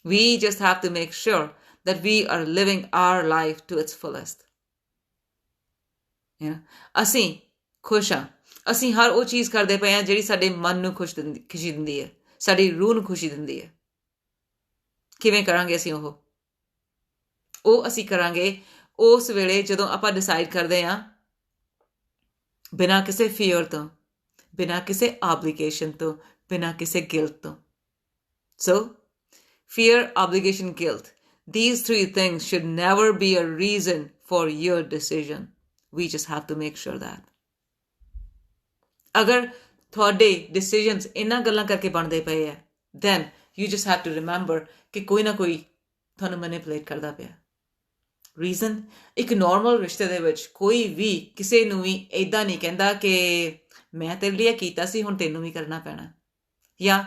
We just have to make sure that we are living our life to its fullest. ਅਸੀਂ ਖੁਸ਼ ਹਾਂ, ਅਸੀਂ ਹਰ ਉਹ ਚੀਜ਼ ਕਰਦੇ ਪਏ ਹਾਂ ਜਿਹੜੀ ਸਾਡੇ ਮਨ ਨੂੰ ਖੁਸ਼ੀ ਦਿੰਦੀ ਹੈ, ਸਾਡੀ ਰੂਹ ਨੂੰ ਖੁਸ਼ੀ ਦਿੰਦੀ ਹੈ. ਕਿਵੇਂ ਕਰਾਂਗੇ ਅਸੀਂ ਉਹ ਅਸੀਂ ਕਰਾਂਗੇ ਉਸ ਵੇਲੇ ਜਦੋਂ ਆਪਾਂ ਡਿਸਾਈਡ ਕਰਦੇ ਹਾਂ ਬਿਨਾਂ ਕਿਸੇ ਫੀਅਰ ਤੋਂ, ਬਿਨਾਂ ਕਿਸੇ ਆਬਲੀਗੇਸ਼ਨ ਤੋਂ, ਬਿਨਾਂ ਕਿਸੇ ਗਿਲਟ ਤੋਂ. ਸੋ fear, obligation, guilt. These three things should never be a reason for your decision. We just have to make sure that. ਅਗਰ ਤੁਹਾਡੇ decisions ਇਹਨਾਂ ਗੱਲਾਂ ਕਰਕੇ ਬਣਦੇ ਪਏ ਆ, then you just have to remember ਕਿ ਕੋਈ ਨਾ ਕੋਈ ਤੁਹਾਨੂੰ manipulate ਕਰਦਾ ਪਿਆ. Reason? ਇੱਕ normal ਰਿਸ਼ਤੇ ਦੇ ਵਿੱਚ ਕੋਈ ਵੀ ਕਿਸੇ ਨੂੰ ਵੀ ਏਦਾਂ ਨਹੀਂ ਕਹਿੰਦਾ ਕਿ ਮੈਂ ਤੇਰੇ ਲਈ ਕੀਤਾ ਸੀ, ਹੁਣ ਤੈਨੂੰ ਵੀ ਕਰਨਾ ਪੈਣਾ. ਜਾਂ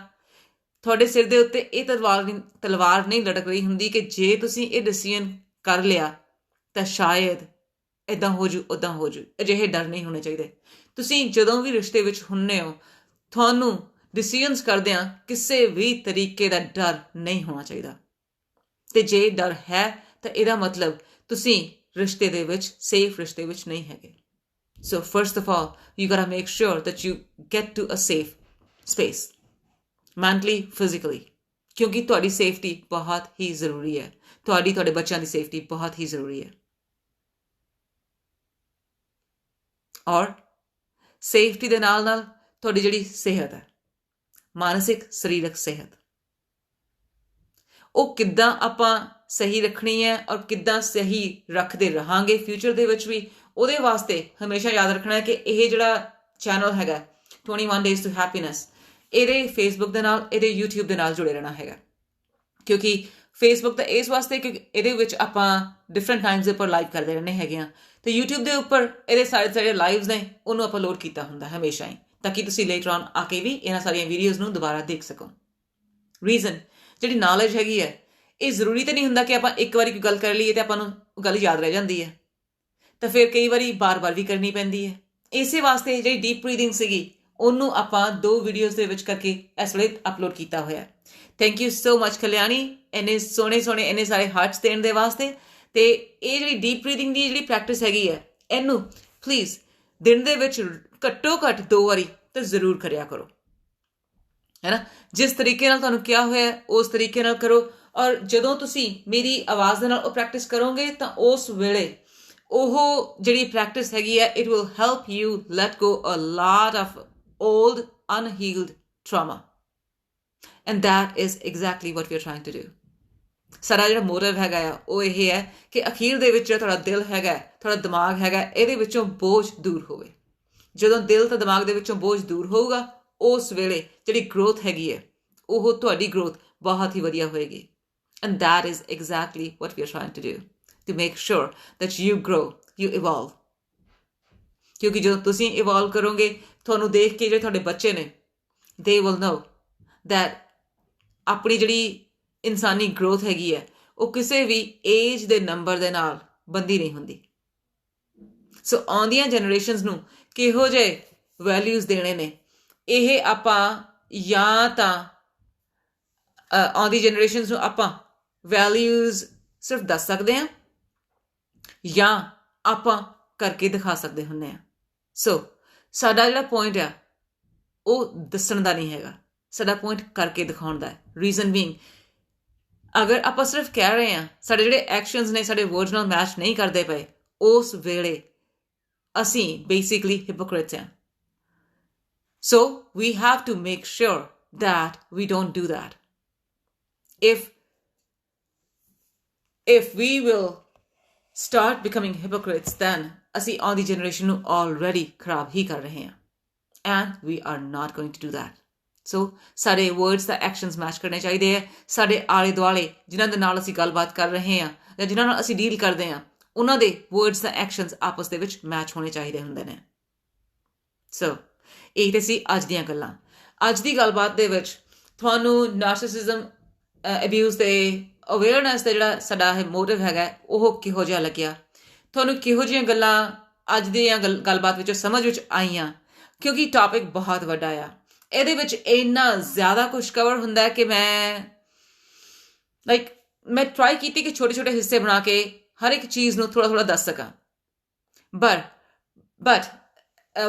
ਤੁਹਾਡੇ ਸਿਰ ਦੇ ਉੱਤੇ ਇਹ ਤਲਵਾਰ ਨਹੀਂ ਲਟਕ ਰਹੀ ਹੁੰਦੀ ਕਿ ਜੇ ਤੁਸੀਂ ਇਹ ਡਿਸੀਜਨ ਕਰ ਲਿਆ ਤਾਂ ਸ਼ਾਇਦ ਇੱਦਾਂ ਹੋ ਜੂ, ਉੱਦਾਂ ਹੋ ਜੂ. ਅਜਿਹੇ ਡਰ ਨਹੀਂ ਹੋਣੇ ਚਾਹੀਦੇ. ਤੁਸੀਂ ਜਦੋਂ ਵੀ ਰਿਸ਼ਤੇ ਵਿੱਚ ਹੁੰਦੇ ਹੋ, ਤੁਹਾਨੂੰ ਡਿਸੀਜਨਸ ਕਰਦਿਆਂ ਕਿਸੇ ਵੀ ਤਰੀਕੇ ਦਾ ਡਰ ਨਹੀਂ ਹੋਣਾ ਚਾਹੀਦਾ. ਤੇ ਜੇ ਡਰ ਹੈ ਤਾਂ ਇਹਦਾ ਮਤਲਬ ਤੁਸੀਂ ਰਿਸ਼ਤੇ ਦੇ ਵਿੱਚ, ਸੇਫ ਰਿਸ਼ਤੇ ਵਿੱਚ ਨਹੀਂ ਹੈਗੇ. So first of all you gotta make sure that you get to a safe space, mentally, physically, ਕਿਉਂਕਿ ਤੁਹਾਡੀ ਸੇਫਟੀ ਬਹੁਤ ਹੀ ਜ਼ਰੂਰੀ ਹੈ. ਤੁਹਾਡੇ ਬੱਚਿਆਂ ਦੀ ਸੇਫਟੀ ਬਹੁਤ ਹੀ ਜ਼ਰੂਰੀ ਹੈ. ਔਰ ਸੇਫਟੀ ਦੇ ਨਾਲ ਨਾਲ ਤੁਹਾਡੀ ਜਿਹੜੀ ਸਿਹਤ ਹੈ, ਮਾਨਸਿਕ ਸਰੀਰਕ ਸਿਹਤ, ਉਹ ਕਿੱਦਾਂ ਆਪਾਂ ਸਹੀ ਰੱਖਣੀ ਹੈ ਔਰ ਕਿੱਦਾਂ ਸਹੀ ਰੱਖਦੇ ਰਹਾਂਗੇ ਫਿਊਚਰ ਦੇ ਵਿੱਚ ਵੀ, ਉਹਦੇ ਵਾਸਤੇ ਹਮੇਸ਼ਾ ਯਾਦ ਰੱਖਣਾ ਹੈ ਕਿ ਇਹ ਜਿਹੜਾ ਚੈਨਲ ਹੈਗਾ 21 Days to Happiness, ਇਹਦੇ ਫੇਸਬੁੱਕ ਦੇ ਨਾਲ, ਇਹਦੇ ਯੂਟਿਊਬ ਦੇ ਨਾਲ ਜੁੜੇ ਰਹਿਣਾ ਹੈਗਾ. ਕਿਉਂਕਿ ਫੇਸਬੁੱਕ ਤਾਂ ਇਸ ਵਾਸਤੇ ਕਿਉਂਕਿ ਇਹਦੇ ਵਿੱਚ ਆਪਾਂ ਡਿਫਰੈਂਟ ਟਾਈਮਸ ਦੇ ਉੱਪਰ ਲਾਈਵ ਕਰਦੇ ਰਹਿੰਦੇ ਹੈਗੇ ਹਾਂ, ਅਤੇ ਯੂਟਿਊਬ ਦੇ ਉੱਪਰ ਇਹਦੇ ਸਾਰੇ ਲਾਈਵਸ ਨੇ ਉਹਨੂੰ ਆਪਾਂ ਲੋਡ ਕੀਤਾ ਹੁੰਦਾ ਹਮੇਸ਼ਾ ਹੀ, ਤਾਂ ਕਿ ਤੁਸੀਂ ਲੇਟਰ ਔਨ ਆ ਕੇ ਵੀ ਇਹਨਾਂ ਸਾਰੀਆਂ ਵੀਡੀਓਜ਼ ਨੂੰ ਦੁਬਾਰਾ ਦੇਖ ਸਕੋ. ਰੀਜ਼ਨ, ਜਿਹੜੀ ਨੌਲੇਜ ਹੈਗੀ ਹੈ, ਇਹ ਜ਼ਰੂਰੀ ਤਾਂ ਨਹੀਂ ਹੁੰਦਾ ਕਿ ਆਪਾਂ ਇੱਕ ਵਾਰੀ ਕੋਈ ਗੱਲ ਕਰ ਲਈਏ ਅਤੇ ਆਪਾਂ ਨੂੰ ਉਹ ਗੱਲ ਯਾਦ ਰਹਿ ਜਾਂਦੀ ਹੈ, ਤਾਂ ਫਿਰ ਕਈ ਵਾਰੀ ਬਾਰ-ਬਾਰ ਵੀ ਕਰਨੀ ਪੈਂਦੀ ਹੈ. ਇਸੇ ਵਾਸਤੇ ਜਿਹੜੀ ਡੀਪ ਬਰੀਥਿੰਗ ਸੀਗੀ ਉਹਨੂੰ ਆਪਾਂ 2 ਵੀਡੀਓਜ਼ ਦੇ ਵਿੱਚ ਕਰਕੇ ਇਸ ਵੇਲੇ ਅਪਲੋਡ ਕੀਤਾ ਹੋਇਆ. Thank you so much Kalyani, ਇੰਨੇ ਸੋਹਣੇ ਇੰਨੇ ਸਾਰੇ ਹਾਰਟਸ ਦੇਣ ਦੇ ਵਾਸਤੇ. ਅਤੇ ਇਹ ਜਿਹੜੀ ਡੀਪ ਬਰੀਥਿੰਗ ਦੀ ਜਿਹੜੀ ਪ੍ਰੈਕਟਿਸ ਹੈਗੀ ਹੈ, ਇਹਨੂੰ ਪਲੀਜ਼ ਦਿਨ ਦੇ ਵਿੱਚ ਘੱਟੋ ਘੱਟ 2 ਵਾਰੀ ਤਾਂ ਜ਼ਰੂਰ ਕਰਿਆ ਕਰੋ, ਹੈ ਨਾ. ਜਿਸ ਤਰੀਕੇ ਨਾਲ ਤੁਹਾਨੂੰ ਕਿਹਾ ਹੋਇਆ ਉਸ ਤਰੀਕੇ ਨਾਲ ਕਰੋ. ਔਰ ਜਦੋਂ ਤੁਸੀਂ ਮੇਰੀ ਆਵਾਜ਼ ਦੇ ਨਾਲ ਉਹ ਪ੍ਰੈਕਟਿਸ ਕਰੋਗੇ ਤਾਂ ਉਸ ਵੇਲੇ ਉਹ ਜਿਹੜੀ ਪ੍ਰੈਕਟਿਸ ਹੈਗੀ ਹੈ, it will help you let go a lot of old unhealed trauma, and that is exactly what we are trying to do. ਸਾਡਾ ਜਿਹੜਾ ਮੋਟਿਵ ਹੈਗਾ ਆ ਉਹ ਇਹ ਹੈ ਕਿ ਅਖੀਰ ਦੇ ਵਿੱਚ ਜਿਹੜਾ ਤੁਹਾਡਾ ਦਿਲ ਹੈਗਾ, ਤੁਹਾਡਾ ਦਿਮਾਗ ਹੈਗਾ, ਇਹਦੇ ਵਿੱਚੋਂ ਬੋਝ ਦੂਰ ਹੋਵੇ। ਜਦੋਂ ਦਿਲ ਤੇ ਦਿਮਾਗ ਦੇ ਵਿੱਚੋਂ ਬੋਝ ਦੂਰ ਹੋਊਗਾ, ਉਸ ਵੇਲੇ ਜਿਹੜੀ ਗਰੋਥ ਹੈਗੀ ਹੈ ਉਹ ਤੁਹਾਡੀ ਗਰੋਥ ਬਹੁਤ ਹੀ ਵਧੀਆ ਹੋਏਗੀ। And that is exactly what we are trying to do, to make sure that you grow, you evolve. ਕਿਉਂਕਿ ਜਦੋਂ ਤੁਸੀਂ ਇਵੋਲਵ ਕਰੋਗੇ, ਤੁਹਾਨੂੰ ਦੇਖ ਕੇ ਜਿਹੜੇ ਤੁਹਾਡੇ ਬੱਚੇ ਨੇ, they will know that ਆਪਣੀ ਜਿਹੜੀ ਇਨਸਾਨੀ ਗਰੋਥ ਹੈਗੀ ਹੈ ਉਹ ਕਿਸੇ ਵੀ ਏਜ ਦੇ ਨੰਬਰ ਦੇ ਨਾਲ ਬੰਦੀ ਨਹੀਂ ਹੁੰਦੀ। ਸੋ ਆਉਂਦੀਆਂ ਜਨਰੇਸ਼ਨਸ ਨੂੰ ਕਿਹੋ ਜਿਹੇ ਵੈਲਿਊਜ਼ ਦੇਣੇ ਨੇ, ਇਹ ਆਪਾਂ ਜਾਂ ਤਾਂ ਆਉਂਦੀ ਜਨਰੇਸ਼ਨਸ ਨੂੰ ਆਪਾਂ ਵੈਲਿਊਜ਼ ਸਿਰਫ ਦੱਸ ਸਕਦੇ ਹਾਂ ਜਾਂ ਆਪਾਂ ਕਰਕੇ ਦਿਖਾ ਸਕਦੇ ਹੁੰਦੇ ਹਾਂ। ਸੋ ਸਾਡਾ ਜਿਹੜਾ ਪੁਆਇੰਟ ਆ ਉਹ ਦੱਸਣ ਦਾ ਨਹੀਂ ਹੈਗਾ, ਸਾਡਾ ਪੁਆਇੰਟ ਕਰਕੇ ਦਿਖਾਉਣ ਦਾ ਹੈ। ਰੀਜ਼ਨ ਬੀਇੰਗ, ਅਗਰ ਆਪਾਂ ਸਿਰਫ ਕਹਿ ਰਹੇ ਹਾਂ, ਸਾਡੇ ਜਿਹੜੇ ਐਕਸ਼ਨਸ ਨੇ ਸਾਡੇ ਵਰਡਸ ਨਾਲ ਮੈਚ ਨਹੀਂ ਕਰਦੇ ਪਏ, ਉਸ ਵੇਲੇ ਅਸੀਂ ਬੇਸਿਕਲੀ ਹਿਪੋਕ੍ਰਿਟਸ ਹਾਂ। So we have to make sure that we don't do that. If we will start becoming hypocrites, then ਅਸੀਂ ਆਉਂਦੀ ਜਨਰੇਸ਼ਨ ਨੂੰ already ਖਰਾਬ ਹੀ ਕਰ ਰਹੇ ਹਾਂ, and we are not going to do that. So ਸਾਡੇ words ਦਾ actions match ਕਰਨੇ ਚਾਹੀਦੇ ਹੈ। ਸਾਡੇ ਆਲੇ ਦੁਆਲੇ ਜਿਨ੍ਹਾਂ ਦੇ ਨਾਲ ਅਸੀਂ ਗੱਲਬਾਤ ਕਰ ਰਹੇ ਹਾਂ ਜਾਂ ਜਿਨ੍ਹਾਂ ਨਾਲ ਅਸੀਂ ਡੀਲ ਕਰਦੇ ਹਾਂ, ਉਹਨਾਂ ਦੇ words ਦਾ actions ਆਪਸ ਦੇ ਵਿੱਚ ਮੈਚ ਹੋਣੇ ਚਾਹੀਦੇ ਹੁੰਦੇ ਨੇ। ਸੋ ਇਹ ਤੇ ਸੀ ਅੱਜ ਦੀਆਂ ਗੱਲਾਂ। ਅੱਜ ਦੀ ਗੱਲਬਾਤ ਦੇ ਵਿੱਚ ਤੁਹਾਨੂੰ ਨਾਰਸਿਸਿਜ਼ਮ ਅਬਿਊਜ਼ ਦੇ ਅਵੇਅਰਨੈਸ ਦਾ ਜਿਹੜਾ ਸਾਡਾ ਇਹ ਮੋਟਿਵ ਹੈਗਾ ਉਹ ਕਿਹੋ ਜਿਹਾ ਲੱਗਿਆ, ਤੁਹਾਨੂੰ ਕਿਹੋ ਜਿਹੀਆਂ ਗੱਲਾਂ ਅੱਜ ਦੀਆਂ ਗੱਲਬਾਤ ਵਿੱਚੋਂ ਸਮਝ ਵਿੱਚ ਆਈਆਂ, ਕਿਉਂਕਿ ਟੌਪਿਕ ਬਹੁਤ ਵੱਡਾ ਆ। ਇਹਦੇ ਵਿੱਚ ਇੰਨਾ ਜ਼ਿਆਦਾ ਕੁਛ ਕਵਰ ਹੁੰਦਾ ਕਿ ਮੈਂ ਟਰਾਈ ਕੀਤੀ ਕਿ ਛੋਟੇ ਛੋਟੇ ਹਿੱਸੇ ਬਣਾ ਕੇ ਹਰ ਇੱਕ ਚੀਜ਼ ਨੂੰ ਥੋੜ੍ਹਾ ਥੋੜ੍ਹਾ ਦੱਸ ਸਕਾਂ। but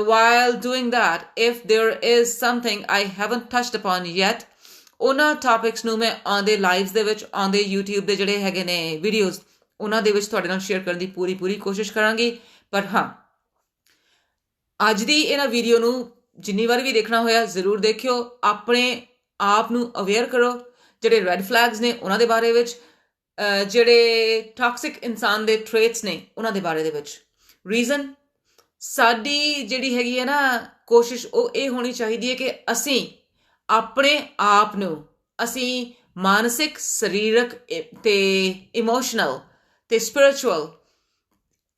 while doing that, if there is something I haven't touched upon yet, ਉਹਨਾਂ ਟੌਪਿਕਸ ਨੂੰ ਮੈਂ ਆਉਂਦੇ ਲਾਈਵਸ ਦੇ ਵਿੱਚ, ਆਉਂਦੇ YouTube ਦੇ ਜਿਹੜੇ ਹੈਗੇ ਨੇ ਵੀਡੀਓਜ਼, ਉਹਨਾਂ ਦੇ ਵਿੱਚ ਤੁਹਾਡੇ ਨਾਲ ਸ਼ੇਅਰ ਕਰਨ ਦੀ ਪੂਰੀ ਕੋਸ਼ਿਸ਼ ਕਰਾਂਗੀ। ਪਰ ਹਾਂ, ਅੱਜ ਦੀ ਇਹਨਾਂ ਵੀਡੀਓ ਨੂੰ ਜਿੰਨੀ ਵਾਰ ਵੀ ਦੇਖਣਾ ਹੋਇਆ ਜ਼ਰੂਰ ਦੇਖਿਓ। ਆਪਣੇ ਆਪ ਨੂੰ ਅਵੇਅਰ ਕਰੋ, ਜਿਹੜੇ ਰੈੱਡ ਫਲੈਗਸ ਨੇ ਉਹਨਾਂ ਦੇ ਬਾਰੇ ਵਿੱਚ, ਜਿਹੜੇ ਟਾਕਸਿਕ ਇਨਸਾਨ ਦੇ ਟ੍ਰੇਟਸ ਨੇ ਉਹਨਾਂ ਦੇ ਬਾਰੇ ਦੇ ਵਿੱਚ। ਰੀਜ਼ਨ, ਸਾਡੀ ਜਿਹੜੀ ਹੈਗੀ ਹੈ ਨਾ ਕੋਸ਼ਿਸ਼, ਉਹ ਇਹ ਹੋਣੀ ਚਾਹੀਦੀ ਹੈ ਕਿ ਅਸੀਂ ਆਪਣੇ ਆਪ ਨੂੰ ਅਸੀਂ ਮਾਨਸਿਕ, ਸਰੀਰਕ ਤੇ ਇਮੋਸ਼ਨਲ ਤੇ ਸਪਿਰਿਚੁਅਲ,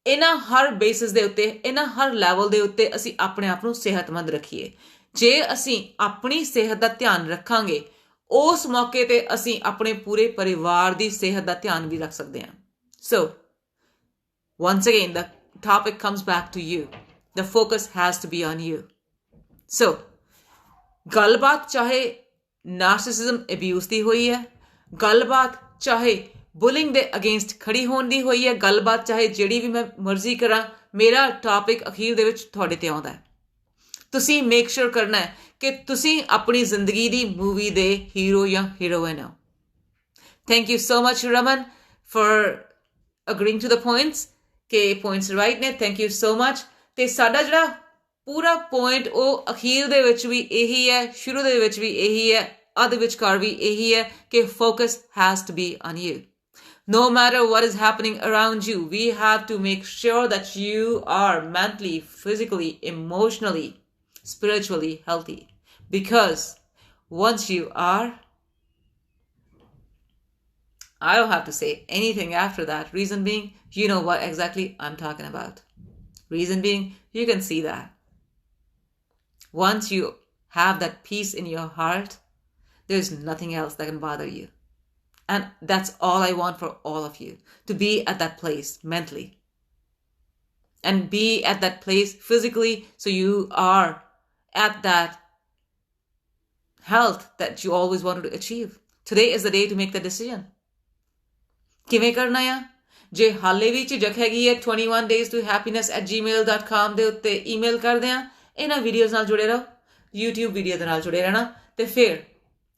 ਇਹਨਾਂ ਹਰ ਬੇਸਿਸ ਦੇ ਉੱਤੇ, ਇਹਨਾਂ ਹਰ ਲੈਵਲ ਦੇ ਉੱਤੇ ਅਸੀਂ ਆਪਣੇ ਆਪ ਨੂੰ ਸਿਹਤਮੰਦ ਰੱਖੀਏ। ਜੇ ਅਸੀਂ ਆਪਣੀ ਸਿਹਤ ਦਾ ਧਿਆਨ ਰੱਖਾਂਗੇ, ਉਸ ਮੌਕੇ ਤੇ ਅਸੀਂ ਆਪਣੇ ਪੂਰੇ ਪਰਿਵਾਰ ਦੀ ਸਿਹਤ ਦਾ ਧਿਆਨ ਵੀ ਰੱਖ ਸਕਦੇ ਹਾਂ। ਸੋ once again, the topic comes back to you. The focus has to be on you. So ਗੱਲਬਾਤ ਚਾਹੇ ਨਾਰਸਿਸਿਜ਼ਮ ਅਬਿਊਜ਼ ਦੀ ਹੋਈ ਹੈ, ਗੱਲਬਾਤ ਚਾਹੇ ਬੁਲਿੰਗ ਦੇ ਅਗੇਂਸਟ ਖੜੀ ਹੋਣ ਦੀ ਹੋਈ ਹੈ, ਗੱਲਬਾਤ ਚਾਹੇ ਜਿਹੜੀ ਵੀ ਮੈਂ ਮਰਜ਼ੀ ਕਰਾਂ, ਮੇਰਾ ਟੌਪਿਕ ਅਖੀਰ ਦੇ ਵਿੱਚ ਤੁਹਾਡੇ ਤੇ ਆਉਂਦਾ ਹੈ। ਤੁਸੀਂ ਮੇਕ ਸ਼ੋਰ ਕਰਨਾ ਹੈ ਕਿ ਤੁਸੀਂ ਆਪਣੀ ਜ਼ਿੰਦਗੀ ਦੀ ਮੂਵੀ ਦੇ ਹੀਰੋ ਜਾਂ ਹੀਰੋਇਨ ਹੋ। Thank you so much Raman for agreeing to the points, ਕਿ ਪੁਆਇੰਟਸ ਰਾਈਟ ਨੇ। Thank you so much. ਤੇ ਸਾਡਾ ਜਿਹੜਾ ਪੂਰਾ ਪੁਆਇੰਟ ਉਹ ਅਖੀਰ ਦੇ ਵਿੱਚ ਵੀ ਇਹੀ ਹੈ, ਸ਼ੁਰੂ ਦੇ ਵਿੱਚ ਵੀ ਇਹੀ ਹੈ, ਅੱਧ ਵਿਚਕਾਰ ਵੀ ਇਹੀ ਹੈ ਕਿ focus has to be on you. No matter what is happening around you, we have to make sure that you are mentally, physically, emotionally, spiritually healthy. Because once you are, I don't have to say anything after that. Reason being, you know what exactly I'm talking about. Reason being, you can see that. Once you have that peace in your heart, there's nothing else that can bother you. And that's all I want for all of you, to be at that place mentally. And be at that place physically, so you are at that health that you always wanted to achieve. Today is the day to make the decision. ਕਿਵੇਂ ਕਰਨਾ ਆ? ਜੇ ਹਾਲੇ ਵੀ ਝਿਜਕ ਹੈਗੀ ਹੈ, 21days2happiness@gmail.com ਦੇ ਉੱਤੇ ਈਮੇਲ ਕਰਦੇ ਆ। ਇਹਨਾਂ ਵੀਡੀਓਜ਼ ਨਾਲ ਜੁੜੇ ਰਹੋ, YouTube ਵੀਡੀਓ ਦੇ ਨਾਲ ਜੁੜੇ ਰਹਿਣਾ, ਤੇ ਫਿਰ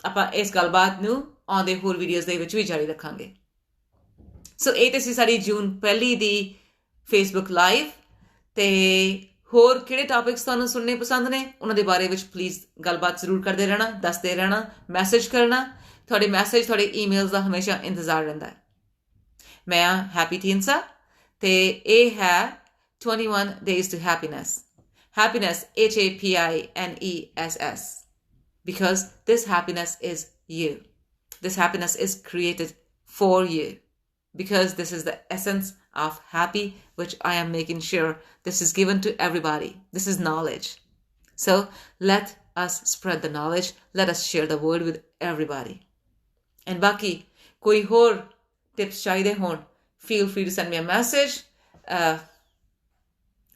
ਆਪਾਂ ਇਸ ਗੱਲਬਾਤ ਨੂੰ ਆਉਂਦੇ ਹੋਰ ਵੀਡੀਓਜ਼ ਦੇ ਵਿੱਚ ਵੀ ਜਾਰੀ ਰੱਖਾਂਗੇ। ਸੋ ਇਹ ਤੇ ਸੀ ਸਾਡੀ ਜੂਨ 1 ਦੀ ਫੇਸਬੁੱਕ ਲਾਈਵ। ਤੇ ਹੋਰ ਕਿਹੜੇ ਟੌਪਿਕਸ ਤੁਹਾਨੂੰ ਸੁਣਨੇ ਪਸੰਦ ਨੇ, ਉਹਨਾਂ ਦੇ ਬਾਰੇ ਵਿੱਚ ਪਲੀਜ਼ ਗੱਲਬਾਤ ਜ਼ਰੂਰ ਕਰਦੇ ਰਹਿਣਾ, ਦੱਸਦੇ ਰਹਿਣਾ, ਮੈਸੇਜ ਕਰਨਾ। ਤੁਹਾਡੇ ਮੈਸੇਜ ਤੁਹਾਡੇ ਈਮੇਲਸ ਦਾ ਹਮੇਸ਼ਾ ਇੰਤਜ਼ਾਰ ਰਹਿੰਦਾ ਹੈ। ਮੈਂ ਹਾਂ ਹੈਪੀ ਥੀਨਸਾ ਤੇ ਇਹ ਹੈ 21 Days to Happiness. Happiness, HAPPINESS. Because this happiness is you. This happiness is created for you. Because this is the essence of happy, which I am making sure this is given to everybody. This is knowledge. So let us spread the knowledge. Let us share the word with everybody. And Baki, koi hor tips chahiye hon, feel free to send me a message.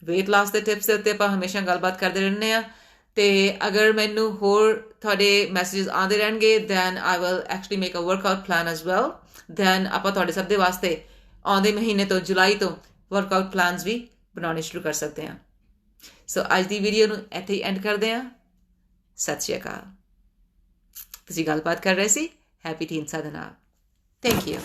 weight loss ਦੇ tips ਦੇ ਉੱਤੇ ਆਪਾਂ ਹਮੇਸ਼ਾ ਗੱਲਬਾਤ ਕਰਦੇ ਰਹਿੰਦੇ ਆ ਤੇ ਅਗਰ ਮੈਨੂੰ ਹੋਰ ਤੁਹਾਡੇ ਮੈਸੇजेस ਆਉਂਦੇ ਰਹਿਣਗੇ then I will actually make a workout plan as well. then ਆਪਾਂ ਤੁਹਾਡੇ ਸਭ ਦੇ ਵਾਸਤੇ ਆਉਂਦੇ ਮਹੀਨੇ ਤੋਂ ਜੁਲਾਈ ਤੋਂ ਵਰਕਆਊਟ ਪਲਾਨਸ ਵੀ ਬਣਾਉਣੇ ਸ਼ੁਰੂ ਕਰ ਸਕਦੇ ਹਾਂ। ਸੋ ਅੱਜ ਦੀ ਵੀਡੀਓ ਨੂੰ ਇੱਥੇ ਹੀ ਐਂਡ ਕਰਦੇ ਹਾਂ। ਸਤਿ ਸ਼੍ਰੀ ਅਕਾਲ। ਤੁਸੀਂ ਗੱਲਬਾਤ ਕਰ ਰਹੇ ਸੀ ਹੈਪੀ ਥੀਨਸਾ ਦੇ ਨਾਲ। Thank you.